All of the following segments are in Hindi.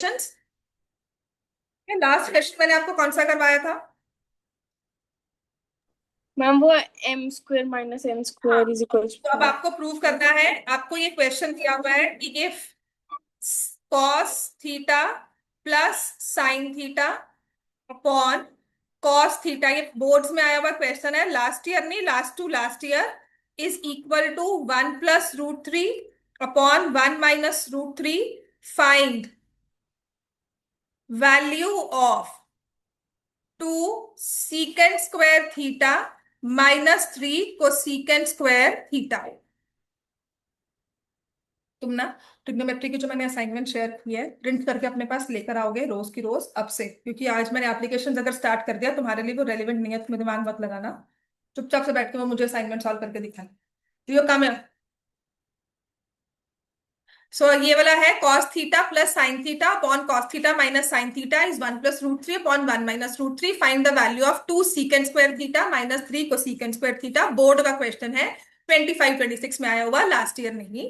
क्वेश्चंस। लास्ट क्वेश्चन मैंने आपको कौन सा करवाया था? मैम वो एम स्क्वेयर माइनस एम हाँ, स्क्वेयर इज इक्वल तो अब टू। आपको प्रूव करना है। आपको ये क्वेश्चन दिया हुआ है कि if cos theta plus sine theta upon cos theta, ये बोर्ड्स में आया हुआ क्वेश्चन है, लास्ट ईयर नहीं, last to last year, is equal to 1 + √3 upon 1 - √3, find value of 2 sec² theta -3 cosec² theta. तुम ना ट्रिग्नोमेट्री की जो मैंने असाइनमेंट शेयर की है, प्रिंट करके अपने पास लेकर आओगे रोज की रोज अब से, क्योंकि आज मैंने एप्लीकेशन अगर स्टार्ट कर दिया तुम्हारे लिए वो रेलिवेंट नहीं है, तुम्हें दिमाग मत लगाना। चुपचाप से बैठ के वो मुझे असाइनमेंट सॉल्व करके दिखाना। तो ये काम है। सो ये वाला है cos theta plus sine theta upon cos theta minus sine theta is 1 + √3 upon 1 - √3, find the value of 2 sec² theta -3 cosec² theta. Board का क्वेश्चन है, 25-26 में आया हुआ, लास्ट ईयर नहीं,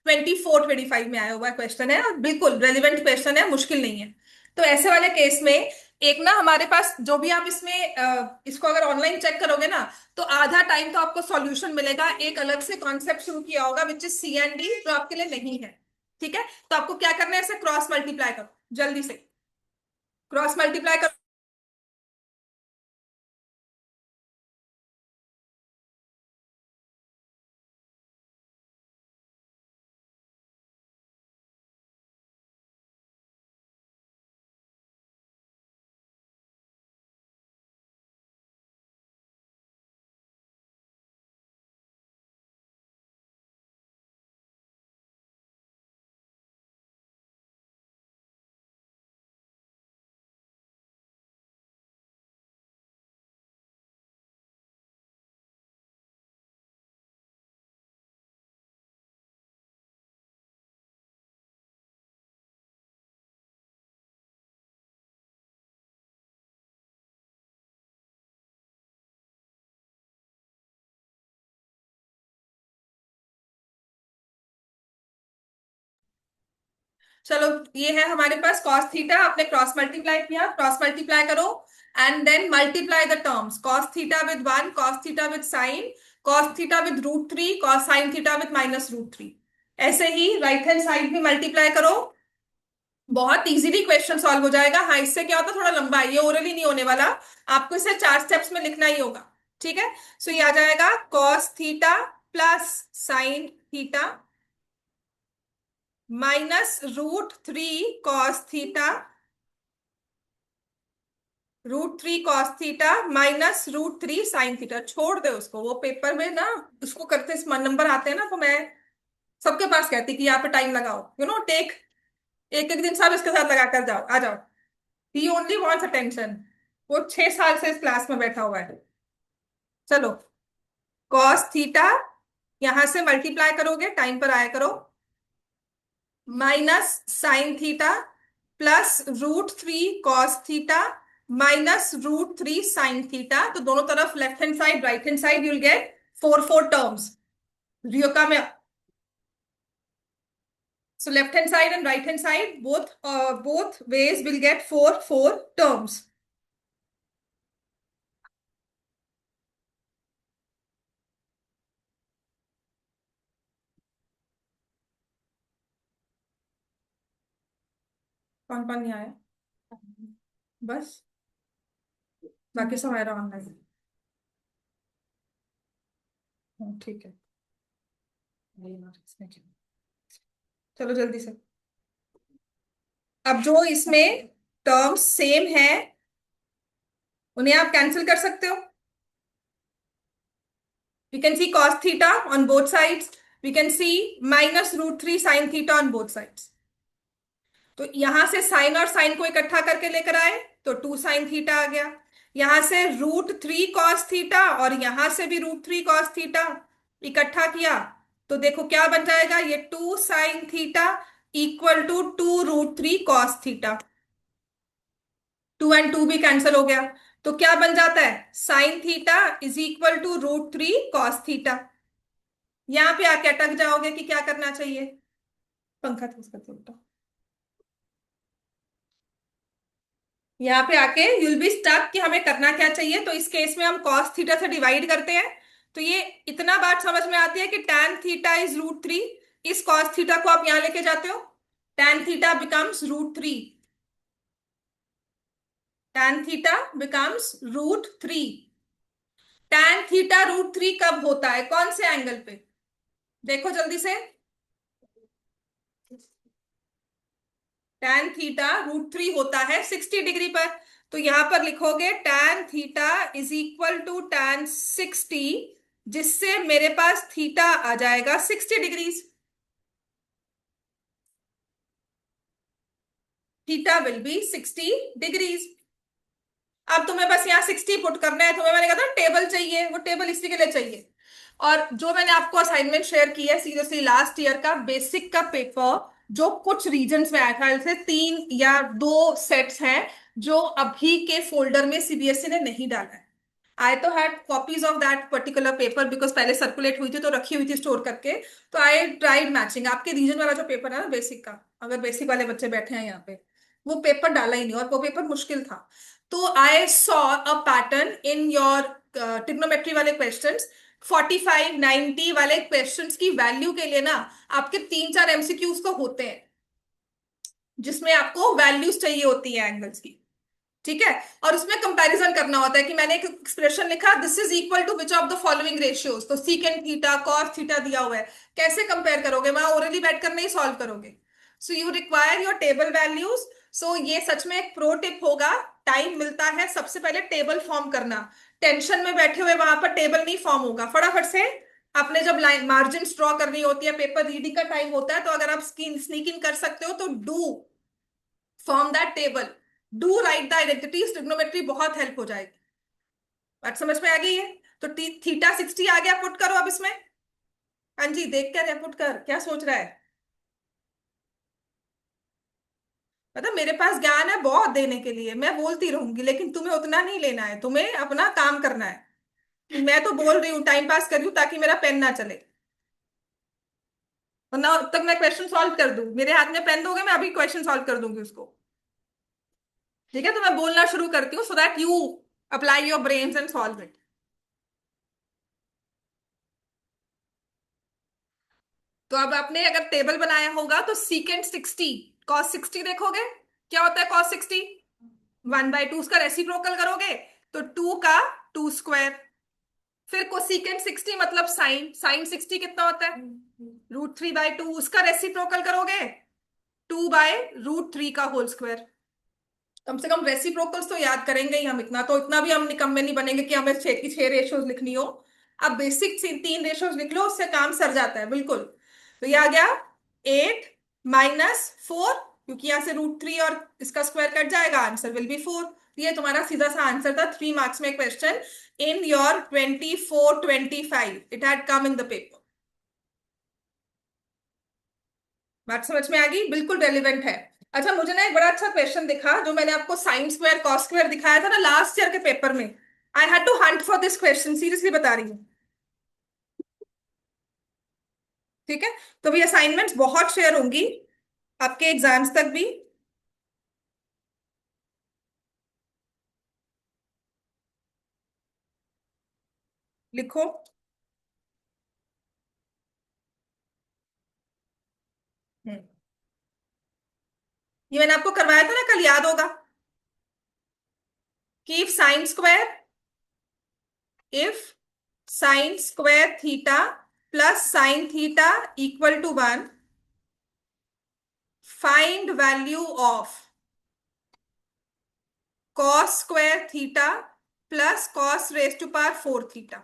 24-25 में आया हुआ क्वेश्चन है, और बिल्कुल रेलिवेंट क्वेश्चन है, मुश्किल नहीं है। तो ऐसे वाले केस में एक ना हमारे पास जो भी आप इसमें इसको अगर ऑनलाइन चेक करोगे ना, तो आधा टाइम तो आपको सॉल्यूशन मिलेगा। एक अलग से कॉन्सेप्ट शुरू किया होगा विच इज C&D, जो आपके लिए नहीं है। ठीक है, तो आपको क्या करना है, इसे क्रॉस मल्टीप्लाई करो, जल्दी से क्रॉस मल्टीप्लाई करो। चलो, ये है हमारे पास कॉस थीटा, आपने क्रॉस मल्टीप्लाई किया, क्रॉस मल्टीप्लाई करो and then multiply the terms, cos theta with 1, cos theta with sine, cos theta with √3, cos sine theta with -√3। ऐसे ही राइट हैंड साइड भी मल्टीप्लाई करो। बहुत इजीली क्वेश्चन सॉल्व हो जाएगा। हाँ, इससे क्या होता है, थोड़ा लंबा है, ये ओरली नहीं होने वाला, आपको इसे 4 स्टेप्स में लिखना ही होगा। ठीक है, सो ये आ जाएगा cos theta plus sine theta -√3 cos theta, √3 cos theta -√3 sine theta. छोड़ दे उसको, वो पेपर में ना उसको करते नंबर आते हैं ना, तो मैं सबके पास कहती कि यहाँ पे टाइम लगाओ, टेक एक एक दिन सब इसके साथ लगा कर जाओ, आ जाओ। ही ओनली वॉन्ट्स अटेंशन, वो 6 साल से इस क्लास में बैठा हुआ है। चलो, कॉस थीटा यहां से मल्टीप्लाई करोगे, टाइम पर आया करो, minus sine theta plus √3 cos theta -√3 sine theta. तो दोनों तरफ left hand side right hand side you'll get 4 terms. रियो का में, so left hand side and right hand side both ways will get 4 terms। कौन कौन नहीं आया? बस, बाकी सब आ रहा ऑनलाइन। ठीक है, इसमें क्या? चलो जल्दी से, अब जो इसमें टर्म्स सेम है उन्हें आप कैंसिल कर सकते हो। We can see cos theta on both sides. We can see -√3 sin theta on both sides. तो यहां से साइन और साइन को इकट्ठा करके लेकर आए तो 2 sin थीटा आ गया। यहां से √3 कॉस थीटा और यहां से भी √3 कॉस थीटा इकट्ठा किया तो देखो क्या बन जाएगा, ये 2 sin theta equal to 2 √3 cos theta. 2 और 2 भी कैंसिल हो गया, तो क्या बन जाता है, sine theta is equal to √3 cos theta. यहां पे आके अटक जाओगे कि क्या करना चाहिए, पंखा तेज करके उल्टा। यहाँ पे आके यूल बी स्टक कि हमें करना क्या चाहिए। तो इस केस में हम कॉस थीटा से डिवाइड करते हैं। तो ये इतना बात समझ में आती है कि tan थीटा इज √3। इस कॉस थीटा को आप यहाँ लेके जाते हो, tan theta becomes √3। tan theta becomes √3। tan theta √3 कब होता है, कौन से एंगल पे? देखो जल्दी से। tan थीटा √3 होता है 60 डिग्री पर। तो यहां पर लिखोगे tan theta is equal to tan 60, जिससे मेरे पास थीटा आ जाएगा 60 degrees. Theta will be 60 degrees. अब तुम्हें बस यहाँ 60 पुट करना है। तुम्हें मैंने कहा था टेबल चाहिए, वो टेबल इसी के लिए चाहिए। और जो मैंने आपको असाइनमेंट शेयर की है सीरियसली लास्ट ईयर का बेसिक का पेपर, जो कुछ रीजन्स में आया था, जैसे 3 या 2 सेट्स हैं जो अभी के फोल्डर में सीबीएसई ने नहीं डाला है। आई तो had copies of that particular paper because पहले सर्कुलेट हुई थी तो रखी हुई थी स्टोर करके। तो आई ट्राइड मैचिंग आपके रीजन वाला जो पेपर है ना बेसिक का, अगर बेसिक वाले बच्चे बैठे हैं यहाँ पे, वो पेपर डाला ही नहीं और वो पेपर मुश्किल था। तो I saw a pattern in your trigonometry वाले क्वेश्चंस। 45 90 वाले क्वेश्चंस की वैल्यू के लिए ना आपके 3 4 एमसीक्यूज तो होते हैं जिसमें आपको वैल्यूज चाहिए होती है एंगल्स की। ठीक है। और उसमें कंपैरिजन करना होता है कि मैंने एक एक्सप्रेशन लिखा, this is equal to which of the following ratios, तो सीकेंड थीटा कॉस थीटा दिया हुआ है। कैसे कंपेयर करोगे, वहां ओरली बैठ कर नहीं सॉल्व करोगे। So you require your table values. So ये सच में एक प्रो टिप होगा। टाइम मिलता है सबसे पहले टेबल फॉर्म करना। टेंशन में बैठे हुए वहां पर टेबल नहीं फॉर्म होगा, फटाफट से आपने जब लाइन मार्जिन ड्रॉ करनी होती है, पेपर रीडिंग का टाइम होता है, तो अगर आप स्क्रीन स्नीक इन कर सकते हो तो do form that table. Do right the identities, trigonometry बहुत हेल्प हो जाएगी। बात समझ में आ गई है? तो थीटा 60 आ गया, पुट करो अब इसमें। हाँ जी, देख कर या पुट कर, क्या सोच रहा है? मतलब मेरे पास ज्ञान है बहुत देने के लिए, मैं बोलती रहूंगी, लेकिन तुम्हें उतना नहीं लेना है, तुम्हें अपना काम करना है। मैं तो बोल रही हूँ, टाइम पास कर रही हूँ ताकि मेरा पेन ना चले, वरना अब तक मैं क्वेश्चन सॉल्व कर दूं। मेरे हाथ में पेन दोगे, मैं अभी क्वेश्चन सॉल्व कर दूंगी उसको। ठीक है, तो मैं बोलना शुरू करती हूँ so that you apply your brains and solve it. तो अब आपने अगर टेबल बनाया होगा तो सीकेंड 60 कॉस 60 देखोगे, क्या होता है कॉस 60? 1/2। उसका रेसिप्रोकल करोगे तो 2 का 2 स्क्वायर। फिर कोसिकेंड 60 मतलब साइन साइन 60 कितना होता है? √3/2। उसका रेसिप्रोकल करोगे 2/√3 का होल स्क्वायर। कम से कम रेसिप्रोकल्स तो याद करेंगे ही हम, इतना तो, इतना भी हम निकम्मे नहीं बनेंगे कि हमें 6 की 6 रेशियोज लिखनी हो। अब बेसिक 3 रेशियोज लिख लो, उससे काम सर जाता है बिल्कुल। तो ये आ गया 8 - 4, क्योंकि यहां से √3 और इसका स्क्वायर कट जाएगा, आंसर विल बी 4। ये तुम्हारा सीधा सा आंसर था 3 मार्क्स में question in your 24 25। It had come in the paper. बात समझ में आ गई, बिल्कुल रेलिवेंट है। अच्छा, मुझे ना एक बड़ा अच्छा क्वेश्चन दिखा जो मैंने आपको साइन स्क्वायर कॉस स्क्वायर दिखाया था ना लास्ट ईयर के पेपर में। I had to hunt for this question, seriously बता रही हूँ। ठीक है। तो भी असाइनमेंट्स बहुत शेयर होंगी आपके एग्जाम्स तक भी। लिखो। हम्म, ये मैंने आपको करवाया था ना कल, याद होगा कि if sine square theta plus sine theta equal to 1, find value of cos square theta plus cos raise to power 4 theta.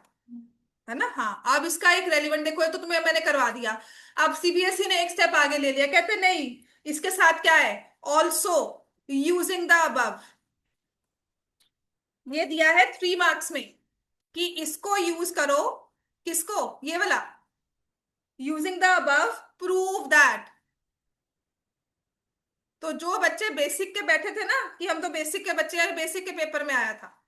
है ना? हाँ, अब इसका एक रेलिवेंट देखो, ये तो तुम्हें मैंने करवा दिया। अब सीबीएसई ने एक स्टेप आगे ले लिया, कहते नहीं, इसके साथ क्या है, ऑल्सो यूजिंग द अबव। ये दिया है 3 मार्क्स में कि इसको यूज करो। किसको? ये वाला, using the above prove that. तो जो बच्चे बेसिक के बैठे थे ना कि हम तो बेसिक के बच्चे हैं, बेसिक के पेपर में आया था।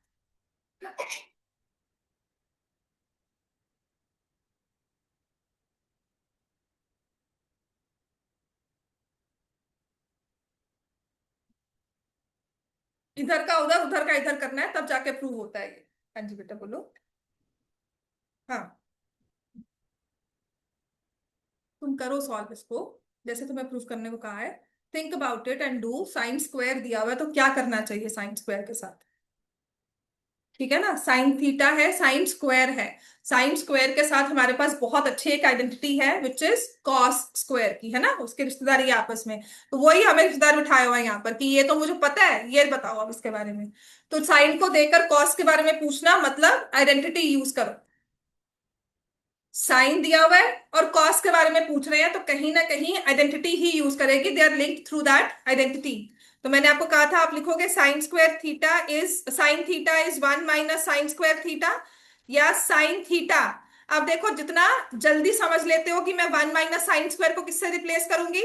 इधर का उधर, उधर का इधर करना है, तब जाके प्रूव होता है ये। हाँ जी बेटा बोलो। हाँ, तुम करो सॉल्व इसको, जैसे तुम्हें प्रूफ करने को कहा है। Think about it and do. Sign square दिया हुआ है तो क्या करना चाहिए साइन स्क्वायर के साथ? ठीक है ना, साइन थीटा है, साइन स्क्वायर है। साइन स्क्वायर के साथ हमारे पास बहुत अच्छी एक आइडेंटिटी है विच इज कॉस स्क्वायर की, है ना, उसके रिश्तेदारी है आपस में। तो वही हमें रिश्तेदार बिठाया हुआ है यहाँ पर कि ये तो मुझे पता है, ये बताओ अब इसके बारे में। तो साइन को देकर कॉस के बारे में पूछना मतलब आइडेंटिटी यूज करो। साइन दिया हुआ है और कॉस के बारे में पूछ रहे हैं, तो कहीं ना कहीं आइडेंटिटी ही यूज करेगी, they are linked through that identity. तो मैंने आपको कहा था आप लिखोगे sine theta is 1 - sine square theta, या साइन थीटा। अब देखो जितना जल्दी समझ लेते हो कि मैं 1 - साइन स्क्वायर को किससे रिप्लेस करूंगी,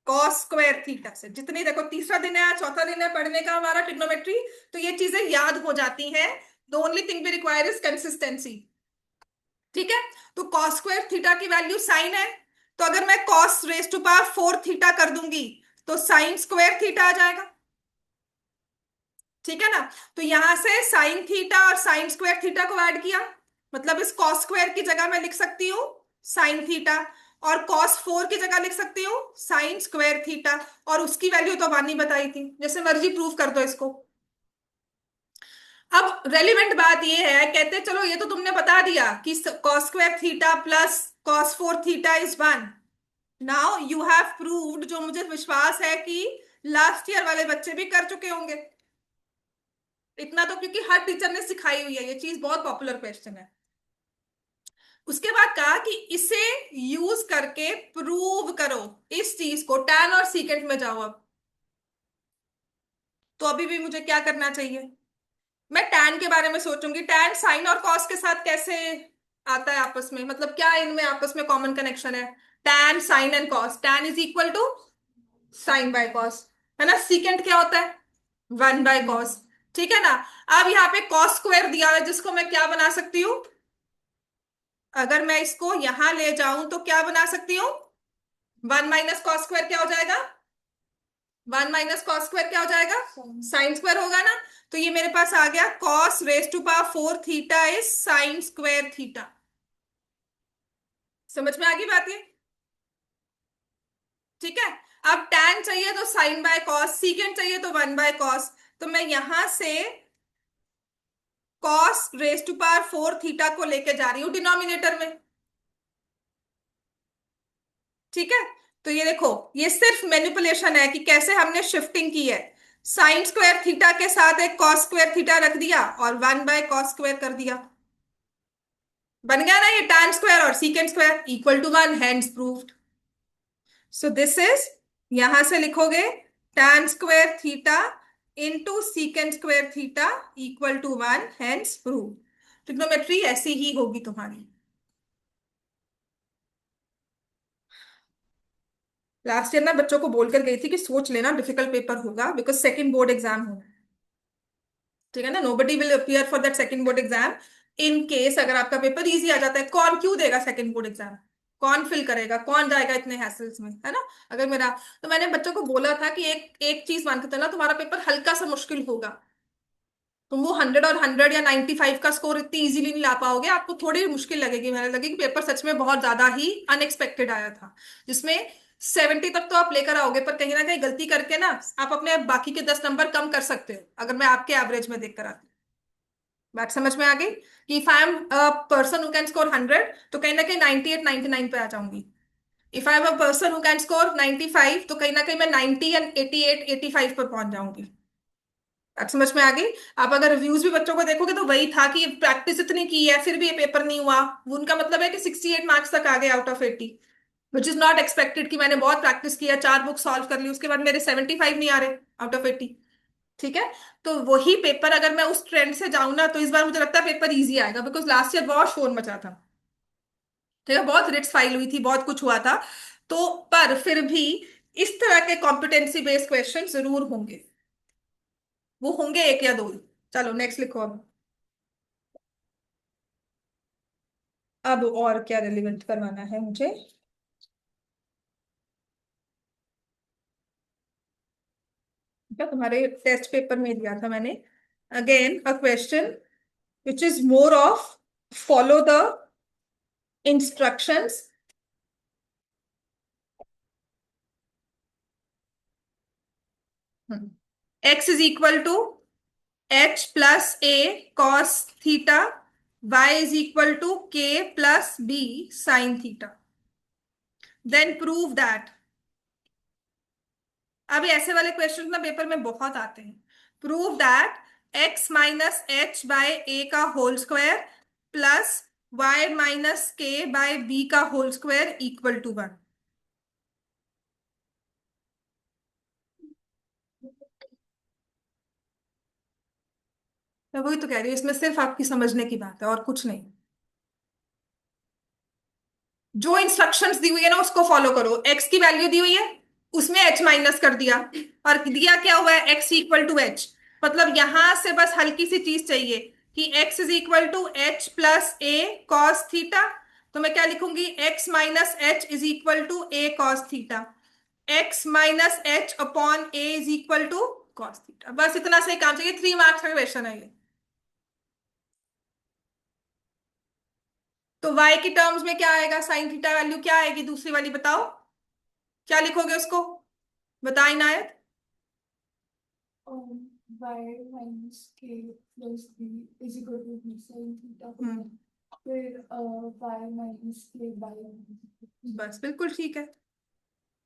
कॉस स्क्वायर थीटा से। जितनी देखो तीसरा दिन है आज, चौथा दिन है पढ़ने का हमारा ट्रिग्नोमेट्री, तो ये चीजें याद हो जाती हैं। The only thing we require is consistency. ठीक है, तो कॉस स्क्वायर थीटा की वैल्यू साइन है, तो अगर मैं cos raise to power 4 theta कर दूंगी तो साइन स्क्वायर थीटा आ जाएगा। ठीक है ना, तो यहां से साइन थीटा और साइन स्क्वायर थीटा को ऐड किया, मतलब इस कॉस स्क्वायर की जगह मैं लिख सकती हूँ साइन थीटा, और कॉस 4 की जगह लिख सकती हूँ साइन स्क्वायर थीटा। और उसकी वैल्यू तो वानी बताई थी, जैसे मर्जी प्रूव कर दो इसको। अब रेलिवेंट बात ये है, कहते चलो ये तो तुमने बता दिया कि cos square theta plus cos 4 theta is 1। Now you have proved, जो मुझे विश्वास है कि लास्ट ईयर वाले बच्चे भी कर चुके होंगे। इतना तो क्योंकि हर टीचर ने सिखाई हुई है, ये चीज बहुत पॉपुलर क्वेश्चन है। उसके बाद कहा कि इसे यूज करके प्रूव करो इस चीज को, टैन और सीकेंट में जाओ अब। तो अभी भी मुझे क्या करना चाहिए, मैं टैन के बारे में सोचूंगी। टैन साइन और कॉस के साथ कैसे आता है आपस में, मतलब क्या इनमें आपस में कॉमन कनेक्शन है? Tan sine and cos, tan is equal to sine by cos, है ना। सीकेंट क्या होता है? 1/cos। ठीक है ना। अब यहाँ पे कॉस स्क्वायर दिया हुआ है जिसको मैं क्या बना सकती हूँ, अगर मैं इसको यहां ले जाऊं तो क्या बना सकती हूँ, 1 - cos स्क्वायर क्या हो जाएगा, 1 - cos स्क्वायर क्या हो जाएगा, साइन स्क्वायर होगा ना। तो ये मेरे पास आ गया cos raise to power 4 theta is sine square theta. समझ में आ गई बात ये? ठीक है। अब tan चाहिए तो साइन बाय कॉस, सीकेंट चाहिए तो 1/cos। तो मैं यहां से cos raise to power 4 theta को लेके जा रही हूं डिनोमिनेटर में। ठीक है, तो ये देखो, ये सिर्फ मैनिपुलेशन है कि कैसे हमने शिफ्टिंग की है। साइन स्क्वायर थीटा के साथ एक कॉस स्क्वायर थीटा रख दिया और 1/cos स्क्वायर कर दिया, बन गया ना ये tan स्क्वायर और secant square equal to 1, hence proved. So this is, यहां से लिखोगे tan square theta into secant square theta equal to 1, hence proved. Trigonometry ऐसी ही होगी तुम्हारी। लास्ट ईयर ना बच्चों को बोलकर गई थी कि सोच लेना डिफिकल्ट पेपर होगा, बिकॉज सेकंड बोर्ड एग्जाम होना है। ठीक है ना, nobody will appear for that second board exam. In case अगर आपका पेपर इजी आ जाता है, कौन क्यों देगा सेकंड बोर्ड एग्जाम, कौन फिल करेगा, कौन जाएगा इतने हैसल्स में, है ना। अगर मेरा, तो मैंने बच्चों को बोला था कि एक एक चीज मान के चलना, तुम्हारा पेपर हल्का सा मुश्किल होगा। तुम वो 100 और 100 या 95 का स्कोर इतनी इजीली नहीं ला पाओगे, आपको थोड़ी मुश्किल लगेगी। मैंने लगी कि पेपर सच में बहुत ज्यादा ही अनएक्सपेक्टेड आया था, जिसमें 70 तक तो आप लेकर आओगे, पर कहीं ना कहीं गलती करके ना आप अपने बाकी के 10 नंबर कम कर सकते हो, अगर मैं आपके एवरेज में देखकर आती हूँ। बात समझ में आ गई कि if I am a person who can score 100, तो कहीं ना कहीं 98 99 पे आ जाऊंगी। If I am a person who can score 95, तो कहीं ना कहीं मैं 90 एंड 88 85 पर पहुंच जाऊंगी। बात समझ में आ गई। आप अगर रिव्यूज भी बच्चों को देखोगे तो वही था कि प्रैक्टिस इतनी की है फिर भी ये पेपर नहीं हुआ। वो उनका मतलब है कि 68 मार्क्स तक आ गए out of 80, which is not expected कि मैंने बहुत प्रैक्टिस किया, 4 बुक सॉल्व कर ली, उसके बाद मेरे 75 नहीं आ रहे आउट ऑफ 80। ठीक है, तो वही पेपर अगर मैं उस ट्रेंड से जाऊं ना, तो इस बार मुझे लगता है पेपर इजी आएगा, बिकॉज लास्ट ईयर बहुत शोर मचा था। ठीक है, बहुत रिट्स फाइल हुई थी, बहुत कुछ हुआ था। तो पर फिर भी इस तरह के कॉम्पिटेंसी बेस्ड क्वेश्चन जरूर होंगे, वो होंगे एक या दो ही। चलो नेक्स्ट लिखो अब। अब और क्या रिलेवेंट करवाना है मुझे? क्या तुम्हारे टेस्ट पेपर में दिया था मैंने। Again a question which is more of follow the instructions. x is equal to h plus a cos theta, y is equal to k plus b sin theta. Then prove that. अभी ऐसे वाले क्वेश्चन ना पेपर में बहुत आते हैं। Prove that x minus H by ए का whole square plus y minus k by b का होल स्क्वायर इक्वल टू 1। मैं वही तो कह रही हूँ, इसमें सिर्फ आपकी समझने की बात है और कुछ नहीं। जो इंस्ट्रक्शंस दी हुई है ना उसको फॉलो करो। x की वैल्यू दी हुई है, उसमें h माइनस कर दिया, और दिया क्या हुआ है x इक्वल टू एच। मतलब यहां से बस हल्की सी चीज चाहिए कि x is equal to H plus A cos theta. तो मैं क्या लिखूंगी, x minus H is equal to A cos theta. x minus H upon A is equal to cos theta. बस इतना से काम चाहिए। 3 मार्क्स का क्वेश्चन है ये। तो y की टर्म्स में क्या आएगा, साइन थीटा वैल्यू क्या आएगी दूसरी वाली, बताओ क्या लिखोगे उसको, बता इनायत। Y minus k plus b is equal to b sine theta, hmm, फिर वाई माइनस के बाई। बस बिल्कुल ठीक है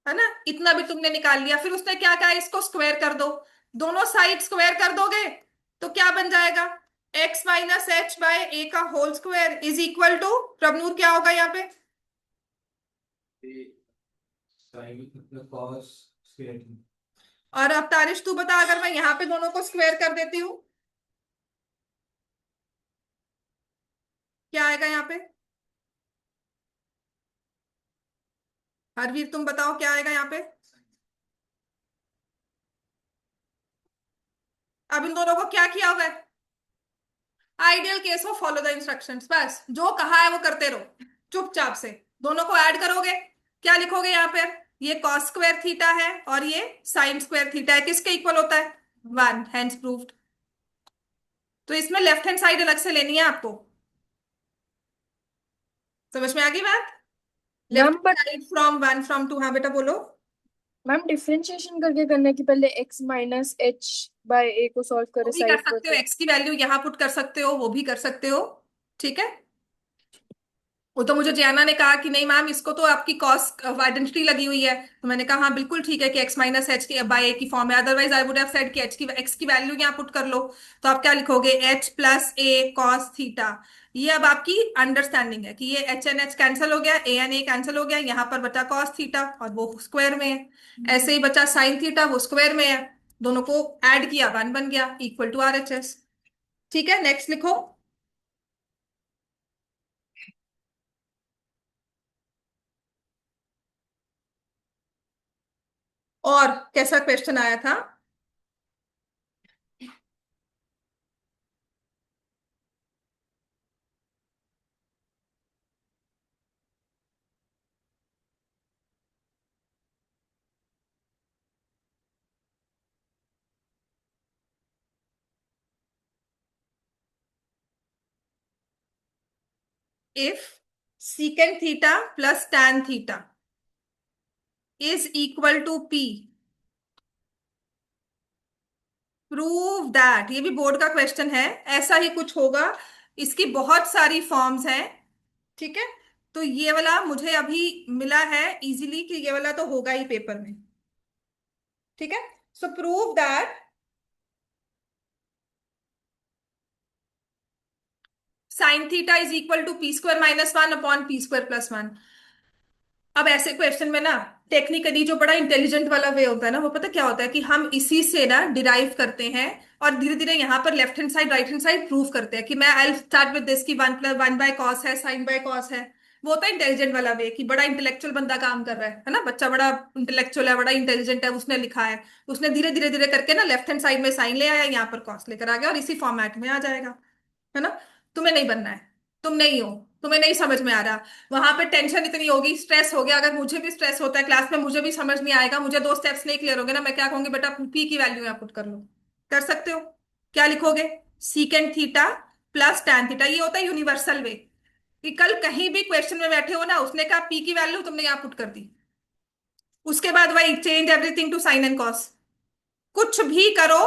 ना। इतना भी तुमने निकाल लिया। फिर उसने क्या कहा, इसको स्क्वायर कर दो। दोनों साइड स्क्वायर कर दोगे तो क्या बन जाएगा, x माइनस एच बाय ए का whole square is equal to, Prabhnoor क्या होगा यहाँ पे। और अब तारिश तू बता, अगर मैं यहाँ पे दोनों को स्क्वायर कर देती हूँ क्या आएगा यहाँ पे। हरवीर तुम बताओ क्या आएगा यहाँ पे। अब इन दोनों को क्या किया हुआ है, आइडियल केस हो फॉलो द इंस्ट्रक्शंस। बस जो कहा है वो करते रहो चुपचाप से। दोनों को ऐड करोगे, क्या लिखोगे यहाँ पे, ये कॉस स्क्वायर थीटा है और ये साइन स्क्वायर थीटा है, किसके इक्वल होता है, 1, हैंस प्रूव्ड। तो इसमें लेफ्ट हैंड साइड अलग से लेनी है आपको। समझ में आ गई बात। Left ma'am but side from 1 from 2। हाँ बेटा बोलो। मैम डिफरेंशिएशन करके करने के पहले x माइनस एच बाय ए को सॉल्व वो करे भी कर साइड पर सकते हो, तो। एक्स की वैल्यू यहाँ पुट कर सकते हो, वो भी कर सकते हो। ठीक है। वो तो मुझे जैना ने कहा कि नहीं मैम इसको तो आपकी कॉस्ट ऑफ आइडेंटिटी लगी हुई है। तो मैंने कहा हाँ बिल्कुल ठीक है कि x माइनस एच की बाय ए की फॉर्म है। Otherwise I would have said कि x की वैल्यू यहाँ पुट कर लो। तो आप क्या लिखोगे, h plus A cos theta. ये अब आपकी अंडरस्टैंडिंग है कि ये h एन एच कैंसिल हो गया, ए एन ए कैंसिल हो गया, यहाँ पर बचा कॉस थीटा और वो स्क्वायर में है। ऐसे ही बचा साइन थीटा, वो स्क्वायर में है। दोनों को ऐड किया, 1 बन गया equal to R H S. ठीक है, नेक्स्ट लिखो। और कैसा क्वेश्चन आया था। If secant theta plus tan theta is equal to p, prove that. ये भी बोर्ड का क्वेश्चन है, ऐसा ही कुछ होगा। इसकी बहुत सारी फॉर्म्स हैं। ठीक है। तो ये वाला मुझे अभी मिला है इजीली कि ये वाला तो होगा ही पेपर में। ठीक है। So prove that sine theta is equal to P square minus 1 upon P square plus 1। अब ऐसे क्वेश्चन में ना टेक्निकली जो बड़ा इंटेलिजेंट वाला वे होता है ना, वो पता क्या होता है कि हम इसी से ना डिराइव करते हैं और धीरे धीरे यहाँ पर left hand side right hand side prove करते हैं कि मैं आई स्टार्ट विद दिस की 1 बाय कॉस है, साइन बाय कॉस है। वो होता है इंटेलिजेंट वाला वे कि बड़ा इंटेलेक्चुअल बंदा काम कर रहा है ना, बच्चा बड़ा इंटेलेक्चुअल है, बड़ा इंटेलिजेंट है, उसने लिखा है। उसने धीरे धीरे धीरे करके ना लेफ्ट हैंड साइड में साइन ले आया, यहाँ पर कॉस लेकर आ गया और इसी फॉर्मेट में आ जाएगा। है ना। तुम्हें नहीं बनना है। तुम नहीं हो, तुम्हें नहीं समझ में आ रहा। वहां पे टेंशन इतनी होगी, स्ट्रेस हो गया। अगर मुझे भी स्ट्रेस होता है क्लास में, मुझे भी समझ नहीं आएगा, मुझे दो स्टेप्स नहीं क्लियर होंगे ना, मैं क्या कहूंगी, बेटा पी की वैल्यू यहाँ पुट कर लो। कर सकते हो? क्या लिखोगे? Secant theta plus tan theta. ये होता है यूनिवर्सल वे, कि कल कहीं भी क्वेश्चन में बैठे हो ना, उसने कहा पी की वैल्यू, तुमने यहाँ पुट कर दी। उसके बाद वही change everything to sine and cos. कुछ भी करो,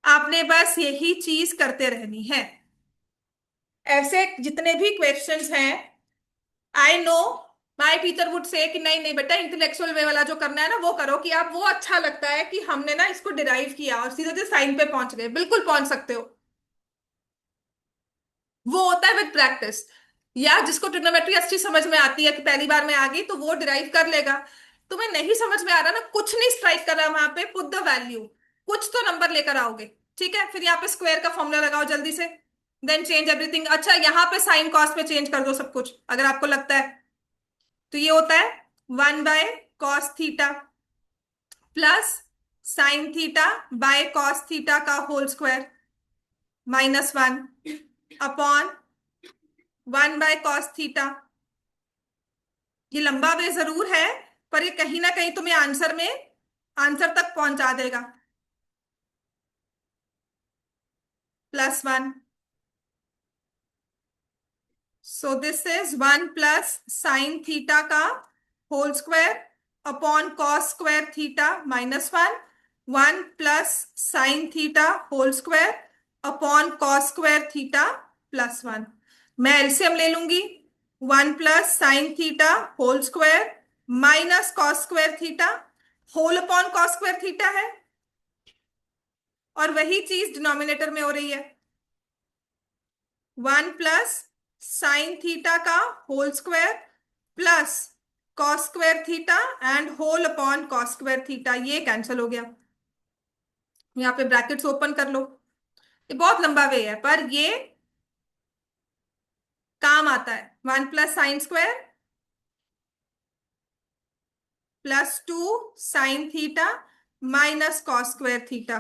आपने बस यही चीज करते रहनी है। ऐसे जितने भी क्वेश्चंस हैं, I know my teacher would say कि नहीं नहीं बेटा, इंटेलेक्चुअल वे वाला जो करना है ना वो करो, कि आप वो अच्छा लगता है कि हमने ना इसको डिराइव किया और सीधे सीधे साइन पे पहुंच गए। बिल्कुल पहुंच सकते हो, वो होता है विद प्रैक्टिस। या जिसको ट्रिग्नोमेट्री अच्छी समझ में आती है कि पहली बार में आ गई, तो वो डिराइव कर लेगा। तुम्हें नहीं समझ में आ रहा ना, कुछ नहीं स्ट्राइक कर रहा वहां पे, पुट द वैल्यू, कुछ तो नंबर लेकर आओगे। ठीक है, फिर यहाँ पे स्क्वायर का फॉर्मूला लगाओ जल्दी से, देन चेंज एवरीथिंग। अच्छा, यहाँ पे साइन कॉस में चेंज कर दो सब कुछ अगर आपको लगता है। तो ये होता है 1/cos theta plus sine theta by cos theta का whole square -1 upon 1/cos theta. ये लंबा वे जरूर है, पर ये कहीं ना कहीं तुम्हें आंसर में, आंसर तक पहुंचा देगा। +1। So this is 1 + sin theta का whole square upon cos square theta -1। 1 + sin theta whole square upon cos square theta +1। मैं एलसीएम ले लूंगी। 1 + sin theta whole square minus cos square theta whole upon cos square theta है, और वही चीज डिनोमिनेटर में हो रही है। 1 + sin थीटा का whole square plus cos square theta and whole upon cos square theta. ये कैंसिल हो गया। यहाँ पे ब्रैकेट्स ओपन कर लो। ये बहुत लंबा वे है, पर ये काम आता है। 1 + sin² +2 sin theta minus cos square theta,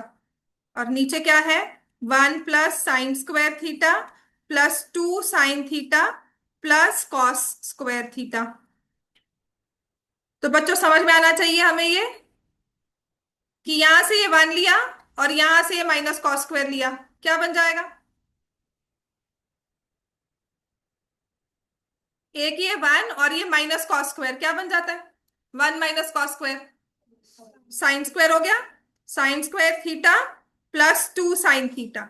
और नीचे क्या है? 1 + sin² theta +2 sin theta plus cos square theta. तो बच्चों समझ में आना चाहिए हमें ये, कि यहां से ये 1 लिया और यहां से ये माइनस कॉस स्क्वायर लिया, क्या बन जाएगा? एक ये 1 और ये माइनस कॉस स्क्वायर क्या बन जाता है? 1 - cos² साइन स्क्वायर हो गया। sin² theta +2 sin theta.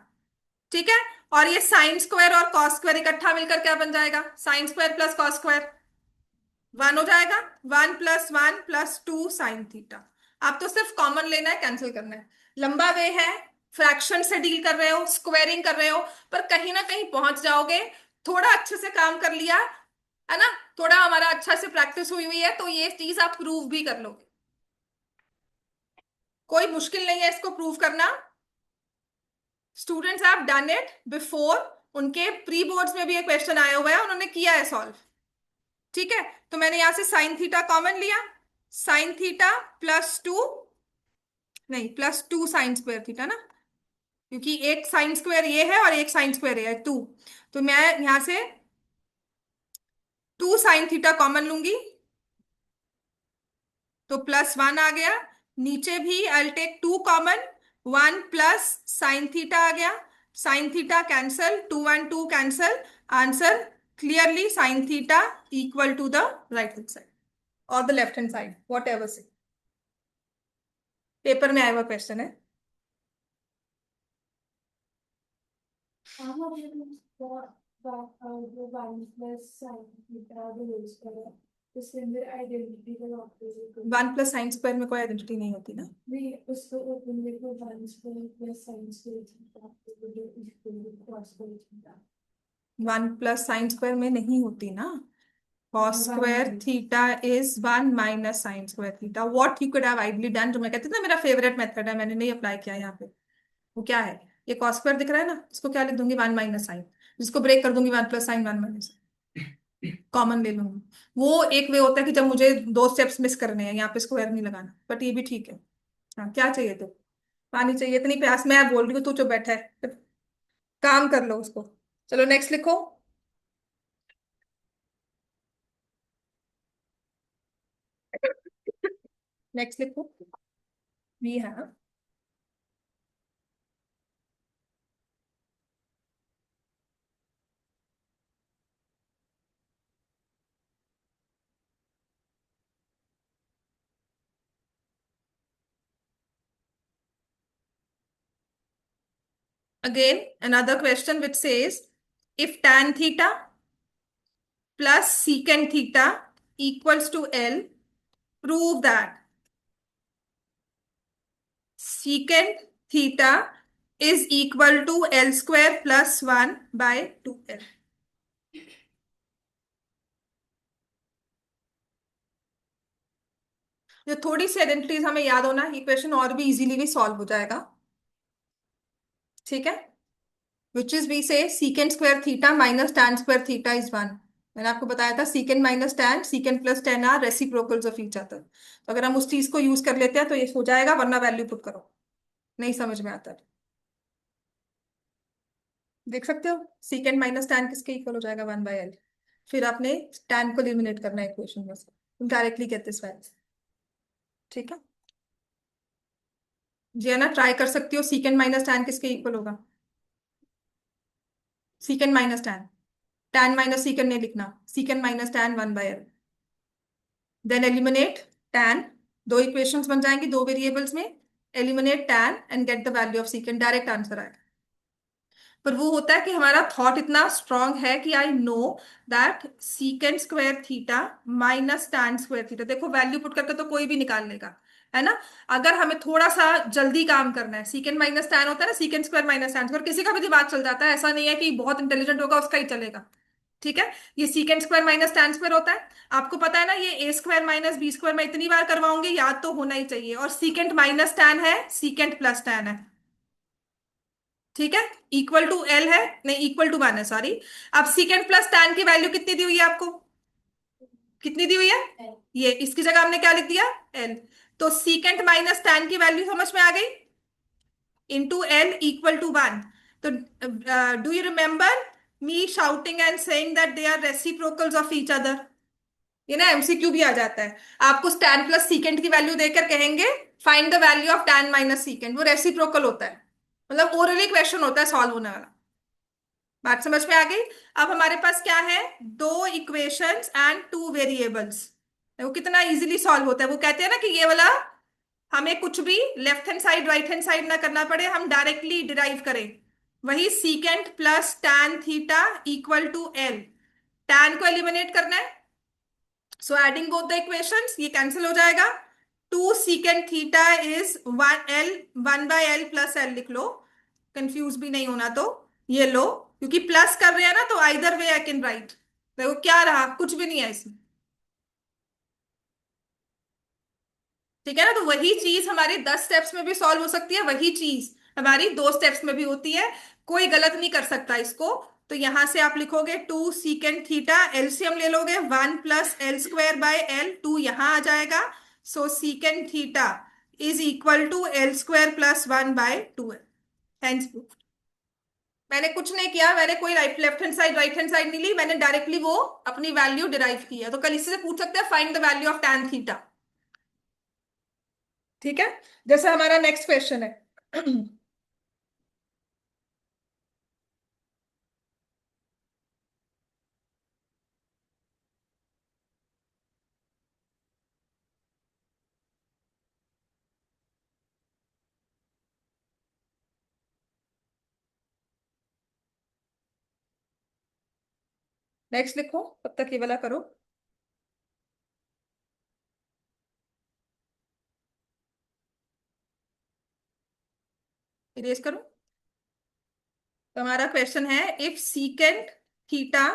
ठीक है, और ये साइन स्क्वायर और कॉस स्क्वायर इकट्ठा मिलकर क्या बन जाएगा? Sine square plus cos square 1 हो जाएगा। 1 + 1 + 2 sin थीटा। आप तो सिर्फ कॉमन लेना है, कैंसिल करना है। लंबा वे है, फ्रैक्शन से डील कर रहे हो, स्क्वायरिंग कर रहे हो, पर कहीं ना कहीं पहुंच जाओगे। थोड़ा अच्छे से काम कर लिया है ना, थोड़ा हमारा अच्छा से प्रैक्टिस हुई हुई है, तो ये चीज आप प्रूव भी कर लोगे। कोई मुश्किल नहीं है इसको प्रूव करना। Students have done it before, उनके प्री बोर्ड्स में भी ये क्वेश्चन आया हुआ है, उन्होंने किया है सॉल्व। ठीक है, तो मैंने यहां से साइन थीटा कॉमन लिया। साइन थीटा +2, नहीं +2 sin² थीटा ना, क्योंकि एक साइन स्क्वायर ये है और एक साइन स्क्वायर ये है 2। तो मैं यहां से 2 sin थीटा कॉमन लूंगी, तो +1 आ गया। नीचे भी I take 2 common, 1 + sin theta आ गया। Sine theta cancel, 2 1 2 cancel. Answer clearly sine theta equal to the right hand side और the left hand side, whatever से। पेपर में आया हुआ क्वेश्चन है। उसके अंदर आइडेंटिटी का ऑपरेशन 1 + sin² में कोई आइडेंटिटी नहीं होती ना। नहीं, उसको ओपन देखो, 1 + sin² + sin² 1 + sin² में नहीं होती ना। cos square theta is 1 - sin² theta. What you could have ideally done, जो मैं कहती थी ना मेरा फेवरेट मेथड है, मैंने नहीं अप्लाई किया यहाँ पे। वो क्या है? ये cos square दिख रहा है ना, इसको क्या लिख दूंगी? 1 - sin, जिसको ब्रेक कर दूंगी 1 + sin 1 - कॉमन ले लूंगी। वो एक वे होता है कि जब मुझे दो स्टेप्स मिस करने हैं, यहाँ पे स्क्वायर नहीं लगाना, बट ये भी ठीक है। हाँ, क्या चाहिए तो? पानी चाहिए? इतनी प्यास मैं बोल रही हूँ, तू जो बैठा है, काम कर लो उसको। चलो नेक्स्ट लिखो। नेक्स्ट लिखो, we have again another question which says if tan theta plus secant theta equals to L, prove that secant theta is equal to L square plus 1 by 2L. जो थोड़ी सी आइडेंटिटीज हमें याद होना, ये क्वेश्चन और भी इजीली भी सॉल्व हो जाएगा। ठीक है, which is we say secant square theta minus tan square theta is 1। मैंने आपको बताया था secant minus tan, secant plus tan are reciprocals of each other. तो अगर हम उस चीज को यूज कर लेते हैं तो ये हो जाएगा, वरना वैल्यू पुट करो, नहीं समझ में आता। देख सकते हो सीकेंट माइनस टैन किसके इक्वल हो जाएगा, 1/L। फिर आपने टैन को एलिमिनेट करना है इक्वेशन में से, डायरेक्टली गेट दिस वैल्यू। ठीक है जी, है ना, ट्राई कर सकती हो। सीकेंट माइनस टैन किसके इक्वल होगा, secant minus tan, tan minus secant नहीं लिखना, secant minus tan 1/L। Then eliminate tan, दो इक्वेशंस बन जाएंगी दो वेरिएबल्स में, eliminate tan and get the value of secant, direct answer आएगा। पर वो होता है कि हमारा थॉट इतना स्ट्रांग है कि I know that secant square theta minus tan square theta, देखो वैल्यू पुट करके तो कोई भी निकाल लेगा, है ना। अगर हमें थोड़ा सा जल्दी काम करना है, सीकेंट माइनस टैन होता है ना, secant square minus tan square, किसी का भी दिमाग चल जाता है, ऐसा नहीं है कि बहुत इंटेलिजेंट होगा उसका ही चलेगा। ठीक है, ये secant square minus tan square होता है, आपको पता है ना, ये ए स्क्वायर माइनस बी स्क्वायर मैं इतनी बार करवाऊंगी, याद तो होना ही चाहिए। और सीकेंट माइनस टैन है, सीकेंट प्लस टैन है। ठीक है, इक्वल टू एल है, नहीं इक्वल टू 1 है, सॉरी। अब सीकेंट प्लस टैन की वैल्यू कितनी दी हुई है आपको, कितनी दी हुई है, ये इसकी जगह हमने क्या लिख दिया, एल। तो सीकेंट माइनस टैन की वैल्यू समझ में आ गई, इंटू एल इक्वल टू 1। तो do you remember me shouting and saying that they are reciprocals of each other. ये ना एमसीक्यू भी आ जाता है, आपको टैन प्लस सीकेंट की वैल्यू देकर कहेंगे find the value of tan minus secant, वो रेसिप्रोकल होता है, मतलब ओरली क्वेश्चन होता है सॉल्व होने वाला। बात समझ में आ गई। अब हमारे पास क्या है, दो इक्वेशंस एंड टू वेरिएबल्स, वो कितना इजीली सॉल्व होता है। वो कहते हैं ना कि ये वाला हमें कुछ भी left hand side right hand side ना करना पड़े, हम डायरेक्टली डिराइव करें। वही secant plus tan theta equal to L, tan को एलिमिनेट करना है, so adding both the equations ये कैंसिल हो जाएगा। Two secant theta is 1L, 1/L plus L लिख लो, कंफ्यूज भी नहीं होना। तो ये लो, क्योंकि प्लस कर रहे हैं ना, तो either way I can write. देखो क्या रहा, कुछ भी नहीं है इसमें। ठीक है ना, तो वही चीज हमारी 10 स्टेप्स में भी सॉल्व हो सकती है, वही चीज हमारी 2 स्टेप्स में भी होती है, कोई गलत नहीं कर सकता इसको। तो यहां से आप लिखोगे टू सीकेंट थीटा, एलसीएम ले लोगे 1 plus l square by l, two यहां आ जाएगा। So secant theta is equal to l square plus 1/2 hence proof. मैंने कुछ नहीं किया, मैंने कोई left hand side right hand side नहीं ली, मैंने डायरेक्टली वो अपनी वैल्यू डिराइव की है। तो कल इसी से पूछ सकते हैं find the value of tan theta. ठीक है, जैसे हमारा नेक्स्ट क्वेश्चन है। नेक्स्ट लिखो, तब तक ये वाला करो। इरेज करो। तो हमारा क्वेश्चन है if secant theta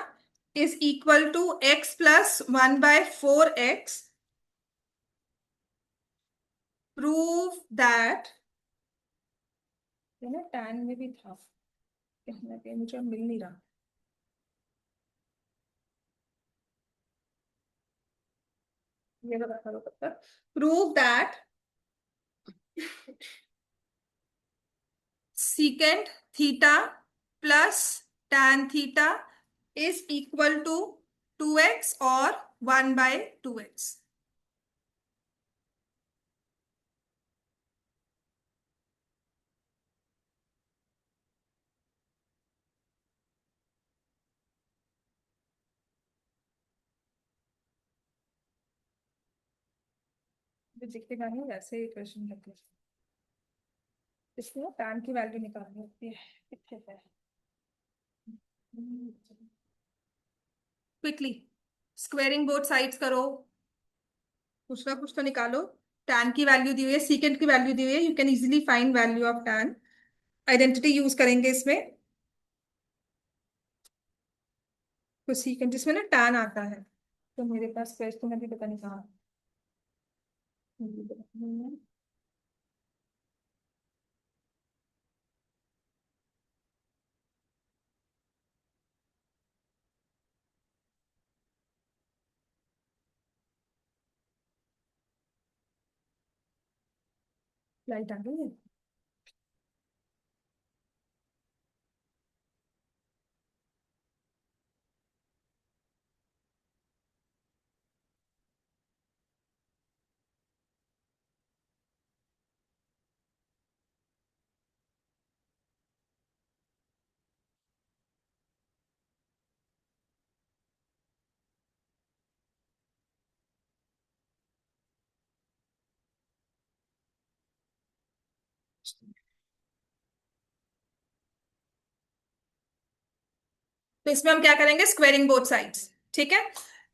is equal to x plus 1/4x, prove that, tan में भी था कहीं ना कहीं, मुझे मिल नहीं रहा, ये वाला करो तब तक। Prove that secant theta plus tan theta is equal to 2x or 1/2x। दिखेगा नहीं, वैसे ही क्वेश्चन लगे। इसमें tan की वैल्यू निकालनी होती है, कितने है। क्विकली स्क्वेयरिंग बोथ साइड्स करो, कुछ ना कुछ तो निकालो। tan की वैल्यू दी हुई है, सीकेंट की वैल्यू दी हुई है, you can easily find value of tan। Identity use करेंगे इसमें, तो सीकेंट जिसमें ना tan आता है। तो मेरे पास क्वेश्चन अभी पता नहीं कहाँ है। लाइट आ गई है। तो इसमें हम क्या करेंगे, स्क्वेयरिंग बोथ साइड्स। ठीक है,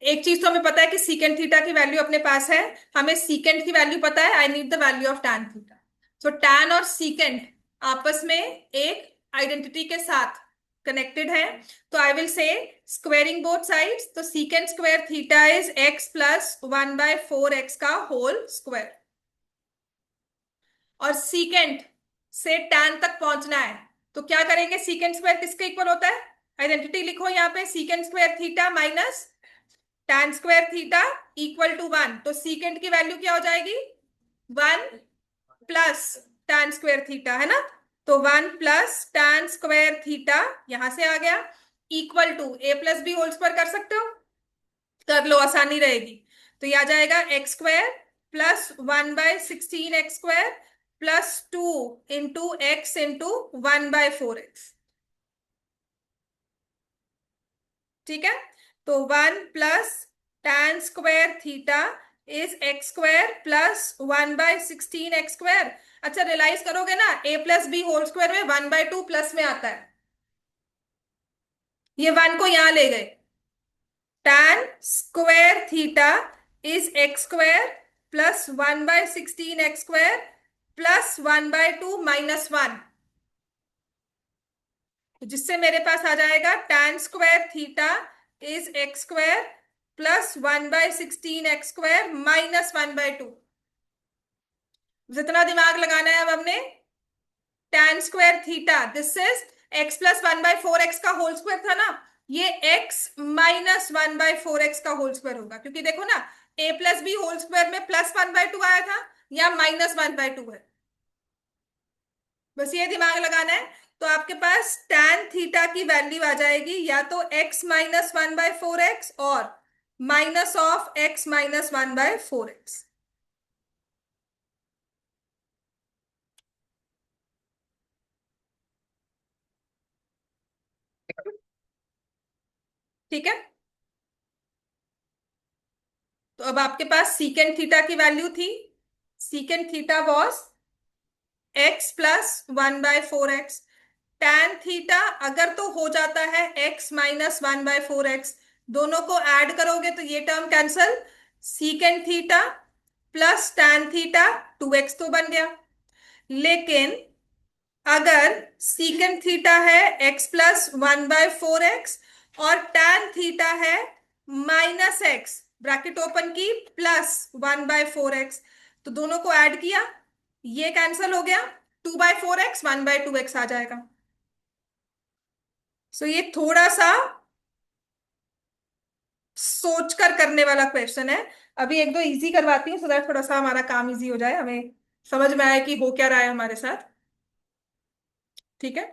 एक चीज तो हमें पता है कि सीकेंट थीटा की वैल्यू अपने पास है, हमें सीकेंट की वैल्यू पता है, I need the value of tan theta. तो tan और सीकेंट आपस में एक आइडेंटिटी के साथ कनेक्टेड है, तो I will say squaring both sides, तो secant square theta is x plus 1/4x का होल स्क्वायर। और सीकेंट से tan तक पहुंचना है, तो क्या करेंगे, सीकेंट स्क्वायर किसके इक्वल होता है, आइडेंटिटी लिखो यहाँ पे, secant square theta minus tan square theta equal to 1। तो सीकेंट की वैल्यू क्या हो जाएगी, 1 प्लस tan स्क्वायर थीटा, है ना। तो 1 प्लस tan स्क्वायर थीटा यहां से आ गया, equal to A plus B whole square कर सकते हो, कर लो, आसानी रहेगी। तो ये आ जाएगा x square plus 1/16 x square plus 2 into x into 1/4x। ठीक है, तो 1 plus tan square theta is x square plus 1/16 x square. अच्छा, रियलाइज करोगे ना, ए प्लस बी होल स्क्वायर में 1/2 प्लस में आता है, ये 1 को यहां ले गए। tan square theta is x square plus 1/16 x square plus 1/2 minus 1, जिससे मेरे पास आ जाएगा tan square theta is x square plus 1/16 x square minus 1/2। जितना दिमाग लगाना है अब हमने, tan square theta this is x plus 1/4x का होल स्क्वायर था ना, ये x माइनस 1/4x का होल स्क्वायर होगा, क्योंकि देखो ना, a plus B whole square में प्लस 1/2 आया था, या माइनस 1/2 है। बस ये दिमाग लगाना है। तो आपके पास tan थीटा की वैल्यू आ जाएगी या तो x माइनस 1/4x और minus of x minus 1/4x। ठीक है, तो अब आपके पास सीकेंट थीटा की वैल्यू थी, secant theta was x plus 1/4x। tan theta अगर तो हो जाता है x माइनस 1/4x, दोनों को ऐड करोगे तो ये term cancel, secant theta plus tan theta 2x तो बन गया। लेकिन अगर सीकेंट थीटा है x प्लस 1/4x और tan थीटा है माइनस एक्स, ब्रैकेट ओपन की, प्लस 1/4x, तो दोनों को ऐड किया, ये कैंसल हो गया, 2/4x 1/2x आ जाएगा। सो ये थोड़ा सा सोच कर करने वाला क्वेश्चन है। अभी एक दो इजी करवाती हूँ, सो दैट थोड़ा सा हमारा काम इजी हो जाए, हमें समझ में आए कि हो क्या रहा है हमारे साथ। ठीक है,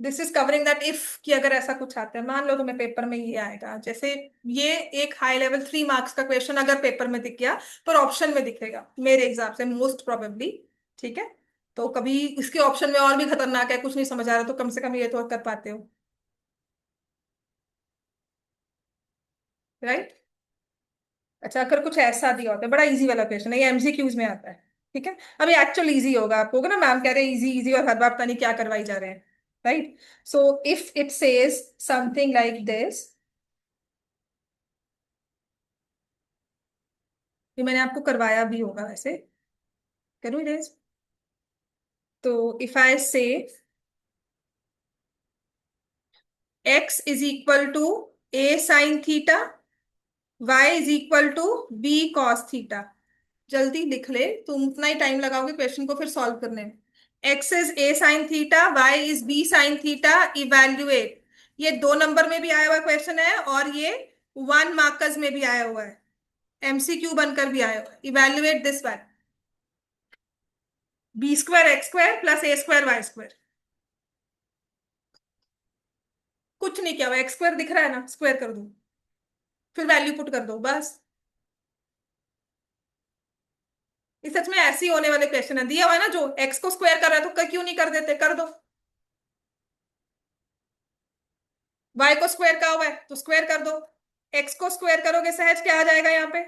this is covering that if, कि अगर ऐसा कुछ आता है, मान लो तुम्हें पेपर में ये आएगा, जैसे ये एक हाई लेवल 3 मार्क्स का क्वेश्चन अगर पेपर में दिख गया, पर ऑप्शन में दिखेगा मेरे हिसाब से मोस्ट प्रोबेबली। ठीक है, तो कभी इसके ऑप्शन में और भी खतरनाक है, कुछ नहीं समझ आ रहा, तो कम से कम ये तो कर पाते हो, राइट। अच्छा, अगर कुछ ऐसा दिया होता है, बड़ा इजी वाला क्वेश्चन है, ये एमसीक्यूज में आता है। ठीक है, अभी एक्चुअल इजी होगा आपको, ना मैम कह रहे हैं इजी इजी, और हर बार पता नहीं क्या करवाई जा रहे हैं। Right. So if it says something like this, ये मैंने आपको करवाया भी होगा वैसे, करूँ इरेज? तो if I say x is equal to a sine theta, y is equal to b cos theta, जल्दी लिख ले, तुम उतना ही टाइम लगाओगे क्वेश्चन को फिर सॉल्व करने में। x is a sine theta, y is b sine theta, evaluate. ये 2 नंबर में भी आया हुआ क्वेश्चन है, और ये 1 मार्कर्स में भी आया हुआ है, एमसीक्यू बनकर भी आया हुआ है। Evaluate this one, B square x square plus A square Y square. कुछ नहीं किया हुआ, एक्स स्क्वायर दिख रहा है ना, स्क्वायर कर दो, फिर वैल्यू पुट कर दो, बस। ये सच में ऐसे ही होने वाले क्वेश्चन है, दिया हुआ है ना, जो एक्स को स्क्वायर कर रहा है तो क्यों नहीं कर देते, कर दो। वाई को स्क्वायर का हुआ है तो स्क्वायर कर दो, एक्स को स्क्वायर करोगे सहज क्या आ जाएगा यहाँ पे?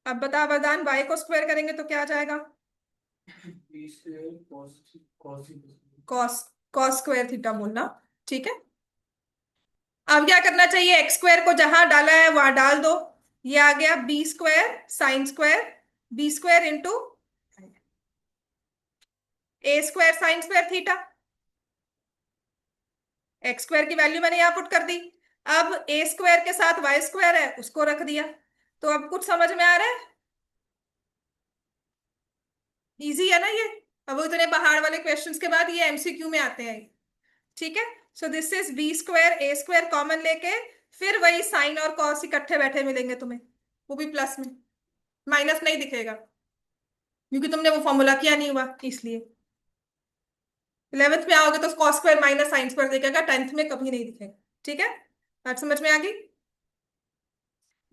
अब बता वरदान, वाई को स्क्वायर करेंगे तो क्या आ जाएगा? कॉस, कॉस स्क्वायर थीटा बोलना। ठीक है, अब क्या करना चाहिए, एक्स स्क्वायर को जहां डाला है वहां डाल दो, ये आ गया b square sine square, B square into a square sine square theta. X square की वैल्यू मैंने यहां पुट कर दी। अब ए स्क्वायर के साथ वाई स्क्वायर है, उसको रख दिया। तो अब कुछ समझ में आ रहा है? इजी है ना ये? अब वो इतने पहाड़ वाले क्वेश्चंस के बाद ये एमसीक्यू में आते हैं। ठीक है, so this is B square A square common लेके, फिर वही साइन और कॉस इकट्ठे बैठे मिलेंगे तुम्हें, वो भी प्लस में, माइनस नहीं दिखेगा क्योंकि तुमने वो फॉर्मूला किया नहीं हुआ इसलिए। 11th में आओगे तो cos square minus sine square दिखेगा, 10th में कभी नहीं दिखेगा। ठीक है, बात समझ में आ गई?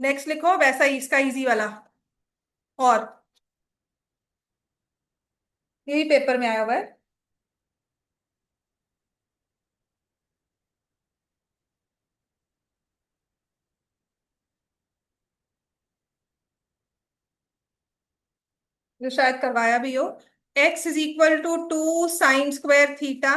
नेक्स्ट लिखो वैसा ही इसका इजी वाला, और यही पेपर में आया हुआ है। जो शायद करवाया भी हो। x is equal to 2 sine square theta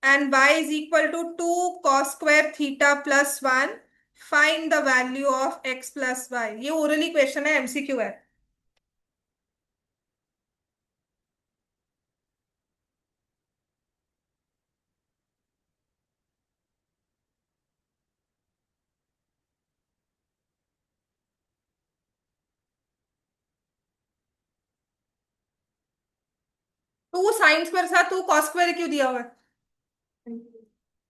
and y is equal to 2 cos square theta plus 1, find the value of x plus Y. ये ओरली क्वेश्चन है, एमसीक्यू है। 2 साइन स्क्वायर के साथ 2 कॉस स्क्वायर क्यों दिया हुआ है?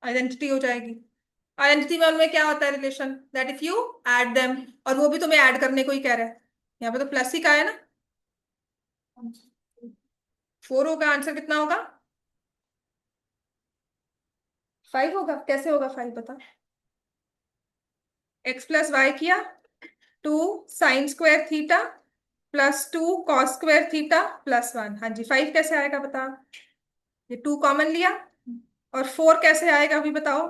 आइडेंटिटी हो जाएगी। आइडेंटिटी में उनमें क्या होता है relation, that if you add them, और वो भी तुम्हें ऐड करने को ही कह रहा है। यहाँ पे तो प्लस ही का है ना, 4 होगा, आंसर कितना होगा? 5 होगा। कैसे होगा 5 बता? एक्स प्लस वाई किया, 2 sine square theta plus 2 cos square theta plus 1। हाँ जी, 5 कैसे आएगा बता? ये 2 कॉमन लिया, और 4 कैसे आएगा अभी बताओ?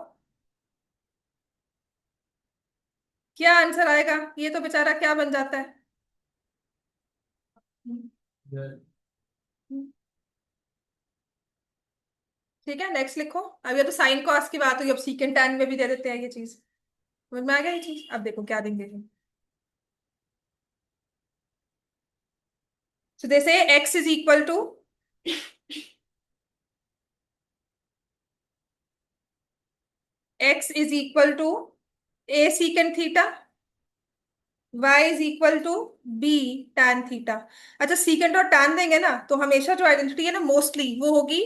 क्या आंसर आएगा? ये तो बेचारा क्या बन जाता है? ठीक है, नेक्स्ट लिखो। अब ये तो साइन कॉस की बात हुई, अब सीकेंट टैन में भी दे देते हैं ये चीज। समझ में आ गया ये चीज? अब देखो क्या देंगे। सो they say x is equal to, x is equal to a secant theta, y is equal to b tan theta. अच्छा, सीकेंट और tan देंगे ना तो हमेशा जो आइडेंटिटी है ना मोस्टली वो होगी,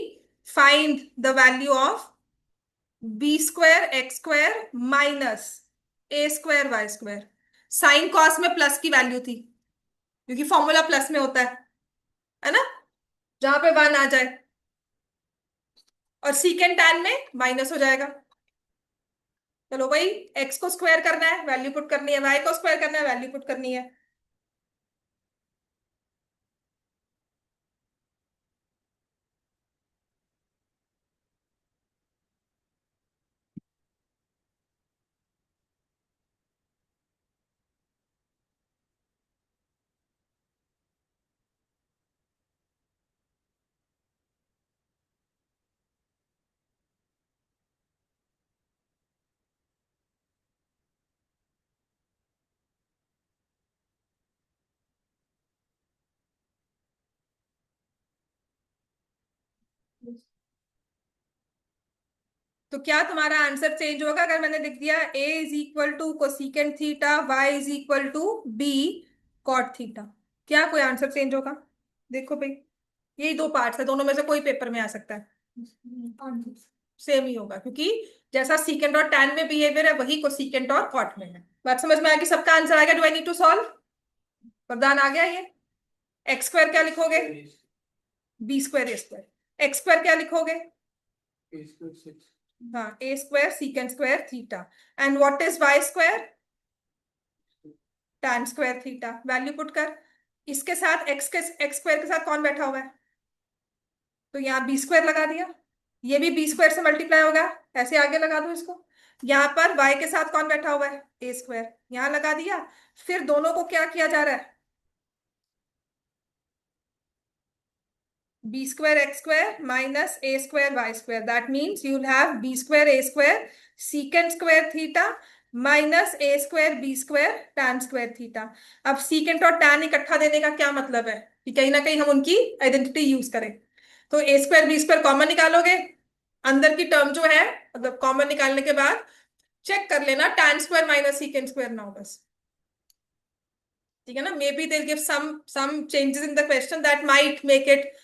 find the value of B square x square minus A square Y square. Sine cos में प्लस की वैल्यू थी क्योंकि फॉर्मूला प्लस में होता है ना, जहां पे 1 आ जाए, और सीकेंट टैन में माइनस हो जाएगा। चलो भाई, एक्स को स्क्वायर करना है वैल्यू पुट करनी है, वाई को स्क्वायर करना है वैल्यू पुट करनी है। तो क्या तुम्हारा आंसर चेंज होगा अगर मैंने लिख दिया a is equal to cosecant theta, y is equal to b cot theta? क्या कोई आंसर चेंज होगा? देखो भाई, यही दो पार्ट्स है, दोनों में से कोई पेपर में आ सकता है, सेम ही होगा, क्योंकि जैसा सीकेंट और टैन में बिहेवियर है वही कोसिकेंट और कॉट में है। बात समझ में आ गई? सबका आंसर आ गया? Do I need to solve? Vardaan आ गया ये? एक्स स्क्वायर क्या लिखोगे? बी स्क्वायर ए स्क्वायर। एक्स स्क्वायर क्या लिखोगे? हाँ, a square secant square theta. And what is y square? tan square theta. Value put कर। इसके साथ एक्स स्क्वायर के साथ कौन बैठा हुआ है? तो यहाँ बी स्क्वायर लगा दिया, ये भी बी स्क्वायर से मल्टीप्लाई होगा, ऐसे आगे लगा दो इसको। यहाँ पर y के साथ कौन बैठा हुआ है? ए स्क्वायर, यहाँ लगा दिया। फिर दोनों को क्या किया जा रहा है? B square x square minus A square Y square, that means you will have B square A square secant square theta minus A square B square tan square theta. अब सीकेंट और टैन इकट्ठा देने का क्या मतलब है कि कहीं ना कहीं हम उनकी आइडेंटिटी यूज करें। तो ए स्क्वायर बी स्क्वायर कॉमन निकालोगे, अंदर की टर्म जो है, मतलब कॉमन निकालने के बाद चेक कर लेना tan square minus secant square ना हो बस। ठीक है ना? Maybe they give some changes in the question that might make it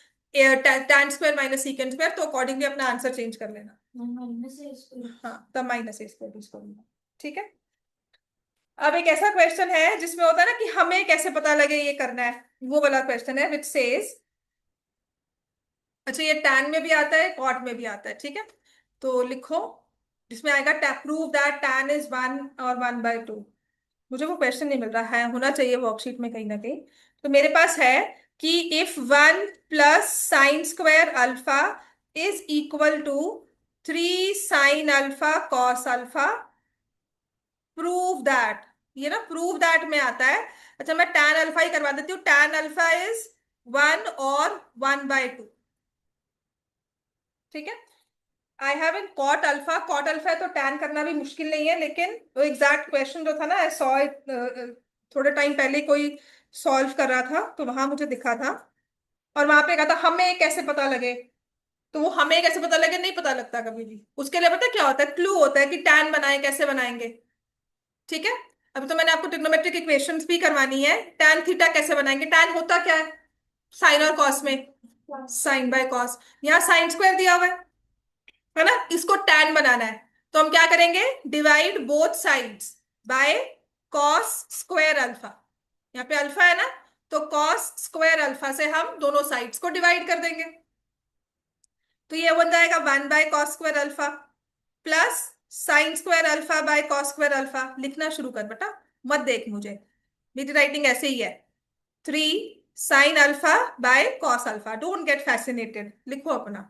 tan square minus secant square, तो अकॉर्डिंगली अपना आंसर चेंज कर लेना। हाँ, तब माइनस ए स्क्वायर यूज करूंगा। ठीक है। अब एक ऐसा क्वेश्चन है जिसमें होता है ना कि हमें कैसे पता लगे ये करना है, वो वाला क्वेश्चन है विच सेज, अच्छा ये टैन में भी आता है कॉट में भी आता है, ठीक है? तो लिखो, जिसमें आएगा प्रूव दैट टैन इज 1 और 1/2। मुझे वो क्वेश्चन नहीं मिल रहा है, होना चाहिए वर्कशीट में कहीं ना कहीं। तो मेरे पास है कि if 1 + sin² is equal to 3 sin α cos α, prove that, ये ना प्रूव दैट में आता है। अच्छा मैं tan अल्फा ही करवा देती हूँ, tan अल्फा इज 1 और 1/2। ठीक है। I have in cot alpha, cot alpha है तो टैन करना भी मुश्किल नहीं है, लेकिन वो एग्जैक्ट क्वेश्चन जो था ना, आई सॉ इट थोड़े टाइम पहले कोई सॉल्व कर रहा था तो वहां मुझे दिखा था, और वहां पे कहा था हमें कैसे पता लगे। तो वो हमें कैसे पता लगे नहीं पता लगता कभी भी, उसके लिए पता है क्या होता है? क्लू होता है कि टैन बनाए कैसे बनाएंगे। ठीक है। अभी तो मैंने आपको ट्रिग्नोमेट्रिक इक्वेशंस भी करवानी है। टैन थीटा कैसे बनाएंगे? टैन होता क्या है साइन और कॉस में? Sine by cos. यहाँ साइन स्क्वायर दिया हुआ है ना, इसको टैन बनाना है। तो हम क्या करेंगे? Divide both sides by cos square alpha. यहाँ पे अल्फा है ना, तो कॉस स्क्वायर अल्फा से हम दोनों साइड्स को डिवाइड कर देंगे। तो ये बन जाएगा 1/cos² alpha plus sine square alpha by cos square alpha. लिखना शुरू कर बेटा, मत देख मुझे, मेरी राइटिंग ऐसे ही है। 3 sin α/cos α, don't get fascinated, लिखो अपना।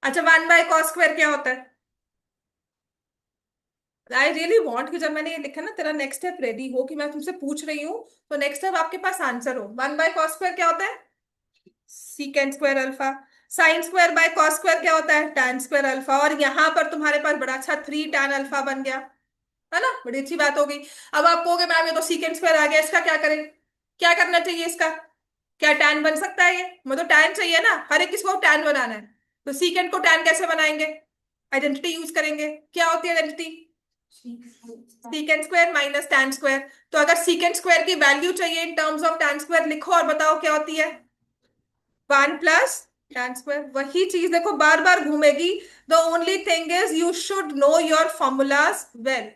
अच्छा 1/cos² क्या होता है? आई रियली वॉन्ट कि जब मैंने ये लिखा ना तेरा नेक्स्ट स्टेप रेडी हो, कि मैं तुमसे पूछ रही हूँ तो नेक्स्ट स्टेप आपके पास आंसर हो। 1/cos² क्या होता है? Secant square alpha. Sine square by cos square क्या होता है? Tan square alpha. और यहाँ पर तुम्हारे पास बड़ा अच्छा 3 tan α बन गया, है ना? बड़ी अच्छी बात हो गई। अब आप कहोगे मैम ये तो सीकेंट स्क्वायर आ गया, इसका क्या करें? क्या करना चाहिए इसका? क्या टैन बन सकता है? ये मतलब टैन चाहिए ना, हर एक किसको टैन बनाना है। तो सीकेंट को टैन कैसे बनाएंगे? आइडेंटिटी यूज करेंगे। क्या होती है identity? Secant square minus tan square. तो अगर सीकेंट स्क्वायर की वैल्यू चाहिए in terms of tan square, लिखो और बताओ क्या होती है? 1 + tan²। वही चीज देखो बार बार घूमेगी। The only thing is you should know your formulas well.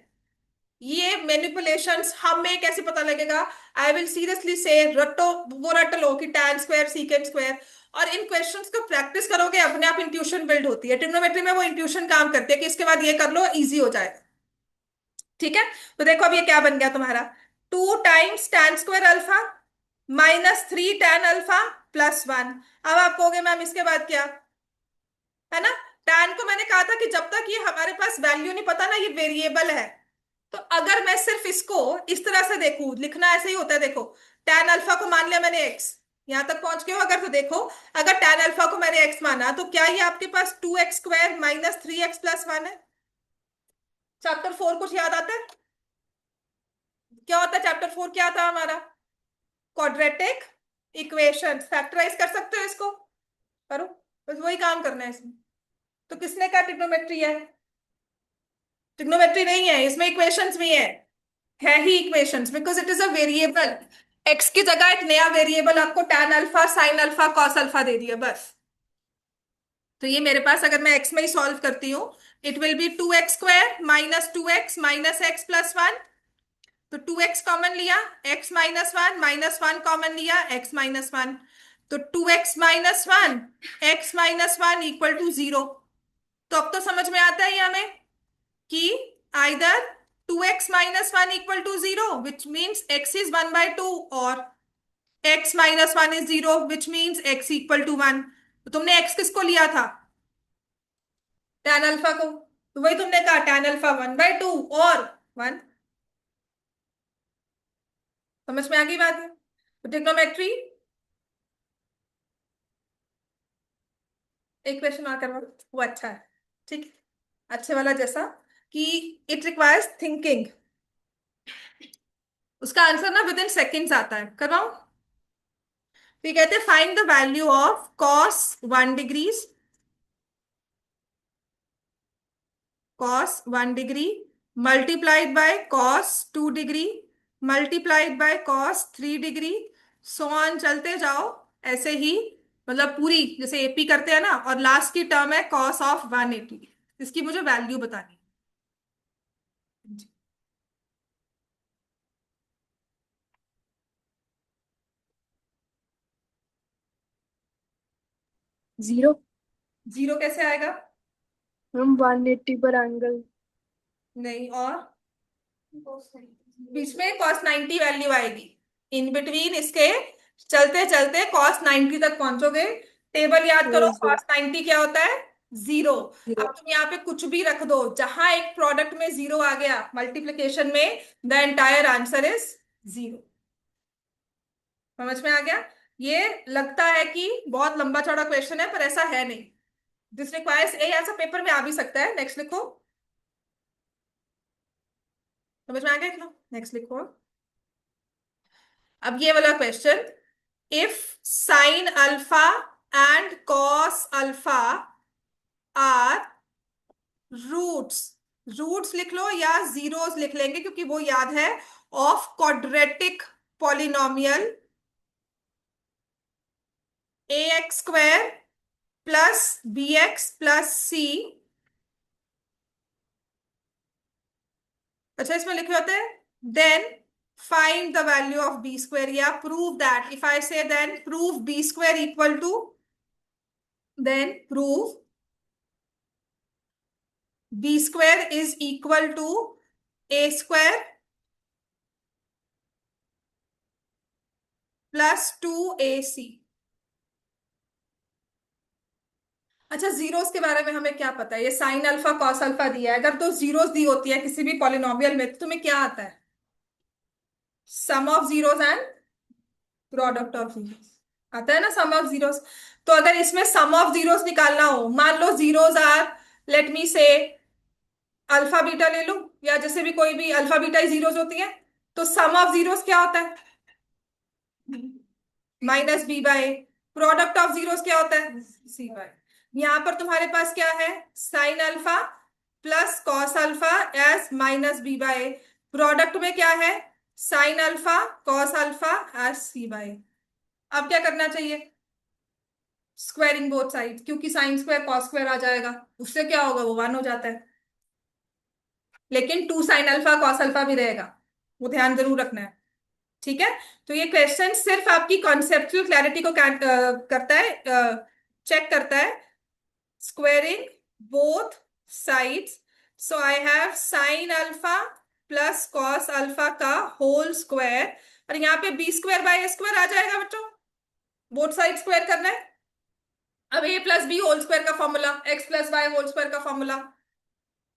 ये मैनिपुलेशंस हमें कैसे पता लगेगा? आई विल सीरियसली से रटो, वो रट लो कि tan स्क्वायर सीकेंट स्क्वायर, और इन क्वेश्चंस को प्रैक्टिस करोगे अपने आप इंट्यूशन बिल्ड होती है। ट्रिग्नोमेट्री में वो इंट्यूशन काम करती है कि इसके बाद ये कर लो इजी हो जाएगा। ठीक है। तो देखो अब ये क्या बन गया तुम्हारा, 2 × tan² अल्फा -3 tan α +1। अब आप कहोगे मैम इसके बाद क्या, है ना? टैन को मैंने कहा था कि जब तक ये हमारे पास वैल्यू नहीं पता ना, ये वेरिएबल है। तो अगर मैं सिर्फ इसको इस तरह से देखूं, लिखना ऐसे ही होता है। देखो टैन अल्फा को मान लिया मैंने x, यहां तक पहुंच गए हो अगर, तो देखो अगर टैन अल्फा को मैंने x माना तो क्या ये आपके पास 2x² -3x +1 है? चैप्टर 4 कुछ याद आता है? क्या होता है चैप्टर 4? क्या था हमारा? क्वाड्रेटिक इक्वेशन फैक्टराइज कर सकते हो इसको, करो, बस वही काम करना है इसमें। तो किसने कहा ट्रिग्नोमेट्री है? ट्रिग्नोमेट्री नहीं है इसमें, इक्वेशंस भी है ही equations, because it is a variable. X की जगह एक नया वेरिएबल आपको tan alpha sine alpha cos alpha दे दिया बस। तो ये मेरे पास अगर मैं एक्स में ही सॉल्व करती हूँ, it will be 2x² minus 2x minus X plus 1। तो 2x कॉमन लिया, x माइनस 1 माइनस 1 कॉमन लिया, x माइनस 1। तो 2x minus 1 x minus 1 equal to 0। तो अब तो समझ में आता है ये हमें कि either 2x minus 1 equal to 0 which means x is 1/2 और x minus 1 is 0 which means x equal to 1। तो तुमने x किसको लिया था? टैन अल्फा को। तो वही तुमने कहा टैन अल्फा 1/2 और 1। समझ में आ गई बात है? तो ट्रिग्नोमेट्री, एक क्वेश्चन और करवा, वो अच्छा है, ठीक है, अच्छे वाला जैसा कि इट रिक्वायर्स थिंकिंग। उसका आंसर ना विद इन सेकेंड्स आता है, करवाऊं? तो ये कहते हैं find the value of cos 1 degrees, cos 1 degree multiplied by cos 2 degree multiplied by cos 3 degree, so on चलते जाओ ऐसे ही, मतलब पूरी जैसे एपी करते हैं ना, और लास्ट की टर्म है cos ऑफ 180। इसकी मुझे वैल्यू बतानी है। 0। जीरो कैसे आएगा? हम 180 पर एंगल। नहीं, और बीच में cos 90 वैल्यू आएगी, इन बिटवीन इसके चलते चलते cos 90 तक पहुंचोगे। टेबल याद करो, yes, cos 90 क्या होता है? 0। अब 0। तुम यहाँ पे कुछ भी रख दो, जहां एक प्रोडक्ट में 0 आ गया मल्टीप्लिकेशन में, द एंटायर आंसर इज 0। समझ में आ गया? ये लगता है कि बहुत लंबा चौड़ा क्वेश्चन है, पर ऐसा है नहीं। दिस रिक्वायर्स ए, ऐसा पेपर में आ भी सकता है। नेक्स्ट लिखो। समझ में आ गया? नेक्स्ट लिखो। अब ये वाला question, if sine alpha and cos alpha are roots, roots लिख लो या जीरोस लिख लेंगे क्योंकि वो याद है, of quadratic polynomial ax² plus bx plus c। अच्छा, इसमें लिखे होते हैं then find the value of b² या prove that. If I say then prove b² equal to, then prove b² is equal to a² plus 2ac। अच्छा, जीरोस के बारे में हमें क्या पता है? ये साइन अल्फा कॉस अल्फा दिया है, अगर तो जीरोस दी होती है किसी भी पॉलिनोमियल में, तो तुम्हें क्या आता है? Sum of zeros and product of zeros आता है ना, सम ऑफ जीरोस। तो अगर इसमें सम ऑफ जीरोस निकालना हो, मान लो जीरोस आर, लेट मी से अल्फा बीटा ले लो, या जैसे भी कोई भी अल्फा बीटा ही जीरोस होती है, तो सम ऑफ जीरोस क्या होता है? Minus b by a. Product of zeros क्या होता है? C by. यहां पर तुम्हारे पास क्या है? Sine alpha plus cos alpha as minus b by a. Product में क्या है? Sine alpha cos alpha as c by a. अब क्या करना चाहिए? स्क्वायरिंग बोथ साइड, क्योंकि साइन स्क्वायर कॉस स्क्वायर आ जाएगा, उससे क्या होगा? वो 1 हो जाता है। लेकिन 2 साइन अल्फा कॉस अल्फा भी रहेगा, वो ध्यान जरूर रखना है, ठीक है? तो ये क्वेश्चन सिर्फ आपकी कॉन्सेप्चुअल क्लैरिटी को करता है, चेक करता है। Squaring both sides, so I have sign alpha plus cos alpha का होल स्क्वायर, और यहाँ पे b² बाय a² आ जाएगा बच्चों, बोथ साइड स्क्वायर करना है। अब a plus B whole square का formula, x plus y whole square का फॉर्मूला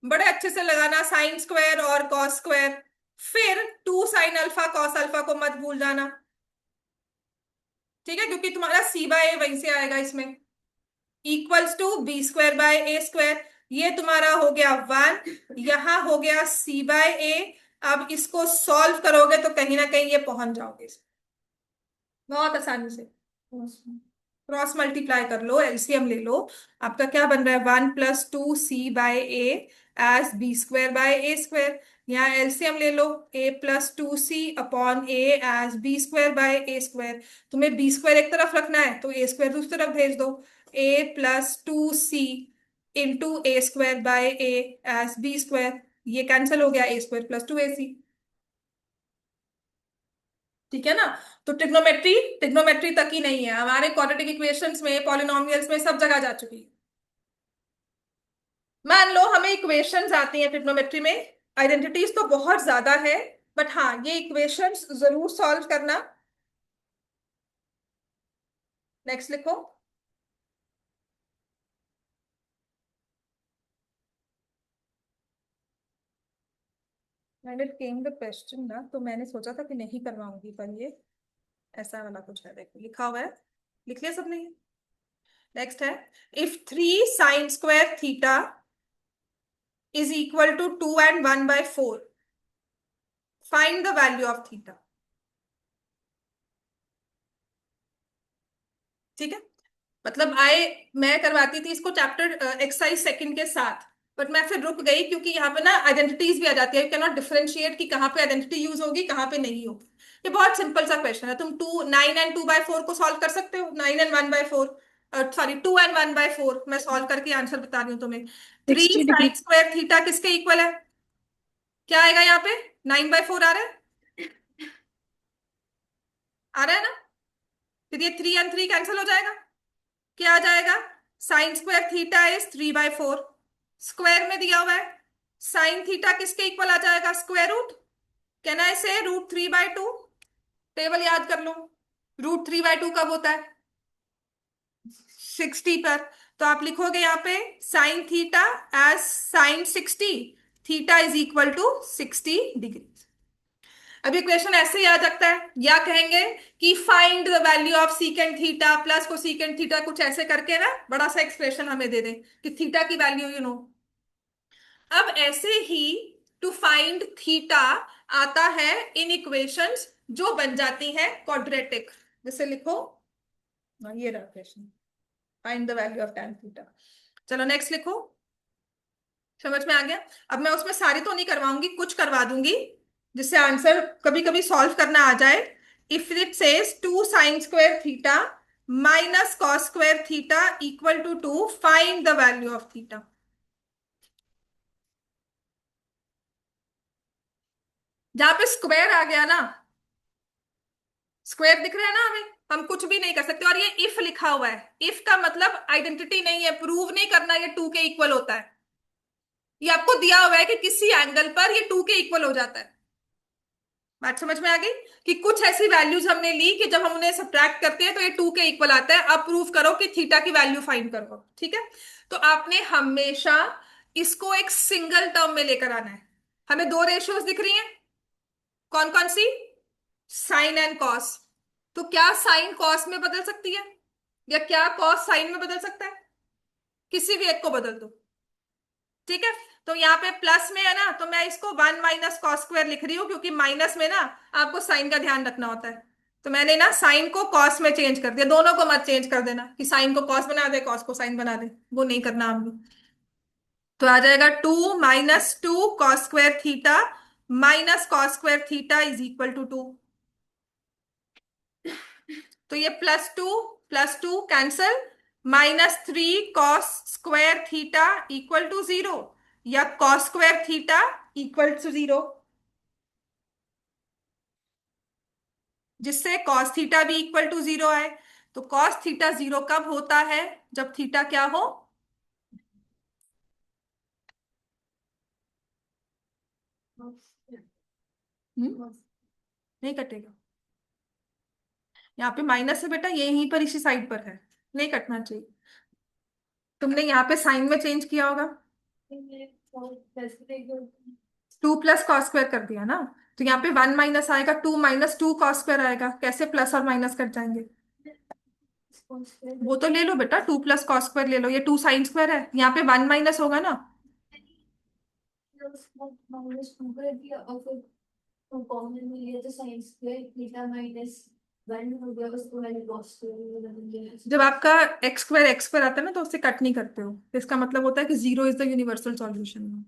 बड़े अच्छे से लगाना, साइन स्क्वायर और कॉस स्क्वायर। फिर 2 साइन अल्फा कॉस अल्फा को मत भूल जाना, ठीक है? क्योंकि तुम्हारा c बाय ए वहीं से आएगा इसमें, equals to b² bye a²। ये तुम्हारा हो गया 1, यहां हो गया c बाय ए। अब इसको सॉल्व करोगे तो कहीं ना कहीं ये पहुंच जाओगे। बहुत आसानी से क्रॉस मल्टीप्लाई कर लो, एलसीएम ले लो। आपका क्या बन रहा है, 1 + 2c/a एज b² / a²। यहाँ एलसीएम ले लो, a + 2c/a as b² / a²। तुम्हें b² एक तरफ रखना है तो a² दूसरी तरफ भेज दो। a + 2c × a² / a as b²। ये कैंसिल हो गया, a² + 2ac। ठीक है ना। तो ट्रिग्नोमेट्री, ट्रिग्नोमेट्री तक ही नहीं है, हमारे क्वाड्रेटिक इक्वेशंस में, पॉलिनोमियल्स में सब जगह जा चुकी है। मान लो हमें इक्वेशंस आती हैं ट्रिग्नोमेट्री में, आइडेंटिटीज तो बहुत ज्यादा है, बट हाँ ये इक्वेशंस जरूर सॉल्व करना। नेक्स्ट लिखो। मैंने केम द क्वेश्चन ना, तो मैंने सोचा था कि नहीं करवाऊंगी, पर ये ऐसा वाला कुछ है, देखो लिखा हुआ है, लिख लिया सबने। नेक्स्ट है, if 3 sin² is equal to 2 and 1/4, find the value of theta. ठीक है, मतलब आए, मैं करवाती थी इसको चैप्टर एक्सरसाइज सेकंड के साथ, बट मैं फिर रुक गई क्योंकि यहाँ पे ना आइडेंटिटीज भी आ जाती है, यू कैन नॉट डिफरेंशिएट कि कहाँ पे आइडेंटिटी यूज होगी कहाँ पे नहीं होगी। ये बहुत सिंपल सा क्वेश्चन है, तुम 9 and 2/4 को सॉल्व कर सकते हो, 9 and 1/4, सॉरी 2 and 1/4, मैं सॉल्व करके आंसर बता रही हूँ तुम्हें। Three 60 degree. sin² थीटा किसके इक्वल है, क्या आएगा यहाँ पे, 9/4 आ रहा है, आ रहा है ना। फिर ये 3 and 3 कैंसिल हो जाएगा, क्या आ जाएगा, sin² थीटा इज 3/4, स्क्वायर में दिया हुआ है, साइन थीटा किसके इक्वल आ जाएगा, स्क्वायर रूट। कैन आई से √3/2, टेबल याद कर लो, √3/2 कब होता है, 60 पर। तो आप लिखोगे यहाँ पे sine theta as sin 60, theta is equal to 60 degree. अब इक्वेशन ऐसे ही आ सकता है, या कहेंगे कि find the value of secant theta plus cosecant theta, कुछ ऐसे करके ना बड़ा सा एक्सप्रेशन हमें दे दें कि थीटा की वैल्यू यू नो। अब ऐसे ही टू फाइंड थीटा आता है इन इक्वेशंस जो बन जाती हैं क्वाड्रेटिक। जैसे लिखो, ये रहा question, find the value of tan theta. चलो नेक्स्ट लिखो। समझ में आ गया। अब मैं उसमें सारी तो नहीं करवाऊंगी, कुछ करवा दूंगी जिससे आंसर कभी कभी सॉल्व करना आ जाए। If it says 2 sin² theta -cos² theta equal to 2, find the value of theta. जहां पे स्क्वायर आ गया ना, स्क्वायर दिख रहा है ना हमें, हम कुछ भी नहीं कर सकते। और ये इफ लिखा हुआ है, इफ का मतलब आइडेंटिटी नहीं है, प्रूव नहीं करना ये 2 के इक्वल होता है। ये आपको दिया हुआ है कि किसी एंगल पर ये 2 के इक्वल हो जाता है। बात समझ में आ गई कि कुछ ऐसी वैल्यूज हमने ली कि जब हम उन्हें सब्ट्रैक्ट करते हैं तो ये 2 के इक्वल आता है। अब प्रूव करो कि थीटा की वैल्यू फाइंड करो। ठीक है, तो आपने हमेशा इसको एक सिंगल टर्म में लेकर आना है। हमें दो रेशियोज दिख रही हैं, कौन कौन सी, साइन एंड कॉस। तो क्या साइन कॉस में बदल सकती है, या क्या कॉस साइन में बदल सकता है, किसी भी एक को बदल दो। ठीक है, तो यहाँ पे प्लस में है ना, तो मैं इसको 1 - cos² लिख रही हूँ, क्योंकि माइनस में ना आपको साइन का ध्यान रखना होता है। तो मैंने ना साइन को कॉस में चेंज कर दिया, दोनों को मत चेंज कर देना कि साइन को कॉस बना दे कॉस को साइन बना दे, वो नहीं करना हमने। तो आ जाएगा 2 - 2 cos² theta -cos² theta is equal to 2। तो ये +2 cancel, -3 cos² theta equal to 0, या cos² थीटा इक्वल टू 0, जिससे cos थीटा भी इक्वल टू 0 आए। तो cos थीटा 0 कब होता है, जब थीटा क्या हो, नहीं कटेगा, यहाँ पे माइनस है बेटा, ये यहीं पर इसी साइड पर है, नहीं कटना चाहिए। तुमने यहाँ पे साइन में चेंज किया होगा, 2 + cos² कर दिया ना, तो यहाँ पे 1 माइनस आएगा, 2 - 2 cos² आएगा, कैसे प्लस और माइनस कट जाएंगे। वो तो ले लो बेटा, 2 + cos² ले लो, ये 2 sin² है, यहाँ पे 1 माइनस होगा ना। -2 कर दिया और फिर कॉमन में लिया तो sin² थीटा माइनस जब आपका x स्क्वायर आता है ना तो उससे कट नहीं करते हो, तो इसका मतलब होता है कि zero is the universal solution.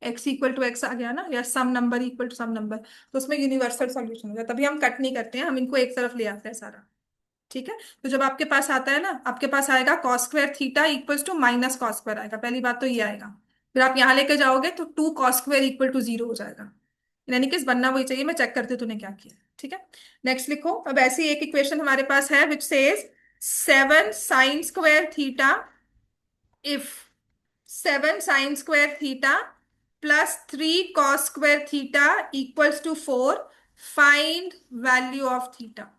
x equal to x आ गया ना, या some number equal to some number, तो उसमें यूनिवर्सल सॉल्यूशन होगा, तभी हम कट नहीं करते हैं, हम इनको एक तरफ ले आते हैं सारा। ठीक है, तो जब आपके पास आता है ना, आपके पास आएगा cos square theta equals to minus cos square आएगा, पहली बात तो ये आएगा। फिर आप यहाँ लेके जाओगे तो two cos square equal to zero हो जाएगा। यानी कि बनना वही चाहिए, मैं चेक करती हूँ तूने क्या किया। ठीक है, नेक्स्ट लिखो। अब ऐसी एक इक्वेशन हमारे पास है which says 7 sin square theta if 7 sin square theta plus 3 cos square theta equals to 4, find value of theta।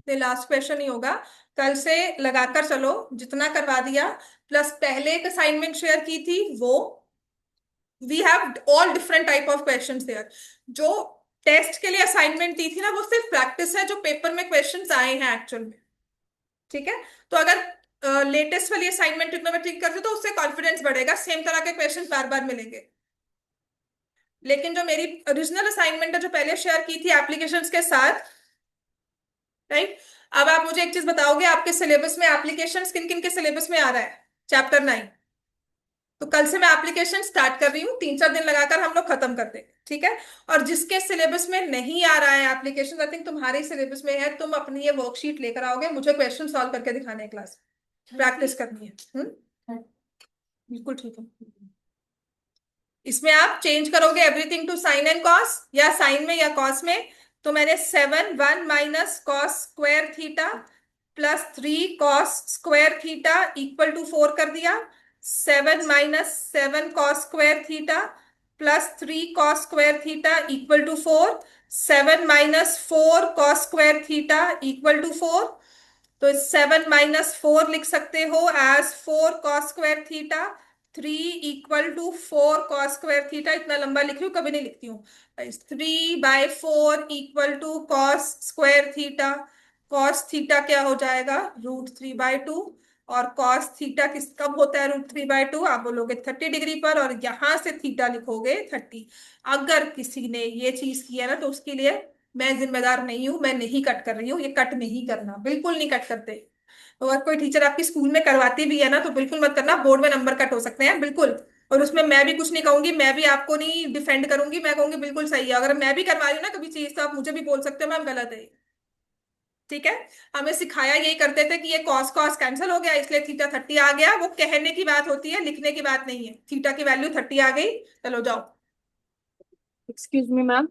ये लास्ट क्वेश्चन ही होगा, कल से लगाकर चलो, जितना करवा दिया, प्लस पहले एक असाइनमेंट शेयर की थी वो, we have all different type of questions there. जो टेस्ट के लिए असाइनमेंट दी थी ना वो सिर्फ प्रैक्टिस है, जो पेपर में क्वेश्चंस आए हैं एक्चुअल में। ठीक है, तो अगर लेटेस्ट वाली असाइनमेंट ट्रिग्नोमेट्री करते तो उससे कॉन्फिडेंस बढ़ेगा, सेम तरह के क्वेश्चन बार बार मिलेंगे। लेकिन जो मेरी ओरिजिनल असाइनमेंट है जो पहले शेयर की थी एप्लीकेशंस के साथ, राइट, अब आप मुझे एक चीज बताओगे, आपके सिलेबस में एप्लीकेशन किन किन के सिलेबस में आ रहा है? चैप्टर 9। तो कल से मैं एप्लीकेशन स्टार्ट कर रही हूँ, 3-4 दिन लगाकर हम लोग खत्म कर देंगे। ठीक है, और जिसके सिलेबस में नहीं आ रहा है एप्लीकेशन, आई थिंक तुम्हारे सिलेबस में है, तुम अपनी ये वर्कशीट लेकर आओगे, मुझे क्वेश्चन सॉल्व करके दिखाने हैं क्लास, प्रैक्टिस करनी है। बिल्कुल ठीक है। इसमें आप चेंज करोगे everything to sine and cos, या साइन में या कॉस में। तो मैंने 7 1 - cos square theta plus 3 cos square theta equal to 4 कर दिया। 7 - 7 cos square theta plus 3 cos square theta equal to 4। 7 - 4 cos square theta equal to 4। तो 7 - 4 लिख सकते हो as 4 cos square theta। 3 = 4 cos square theta, इतना लंबा लिख रही हूँ, कभी नहीं लिखती हूँ। 3/4 = cos square theta। cos theta क्या हो जाएगा? √3/2। और cos थीटा किस कब होता है √3/2? आप बोलोगे 30 डिग्री पर, और यहां से थीटा लिखोगे 30। अगर किसी ने ये चीज की है ना तो उसके लिए मैं जिम्मेदार नहीं हूं, मैं नहीं कट कर रही हूँ, ये कट नहीं करना, बिल्कुल नहीं कट करते। तो अगर कोई टीचर आपकी स्कूल में करवाती भी है ना तो बिल्कुल मत करना, बोर्ड में नंबर कट हो सकते हैं बिल्कुल। और उसमें मैं भी कुछ नहीं कहूंगी, मैं भी आपको नहीं डिफेंड करूंगी, मैं कहूंगी बिल्कुल सही है। अगर मैं भी करवा रही हूँ ना कभी चीज तो आप मुझे भी बोल सकते हो मैम गलत है। ठीक है, हमें सिखाया यही करते थे कि ये कॉस कॉस कैंसिल हो गया इसलिए थीटा 30 आ गया, वो कहने की बात होती है, लिखने की बात नहीं है। थीटा की वैल्यू 30 आ गई, चलो जाओ। Excuse me, ma'am.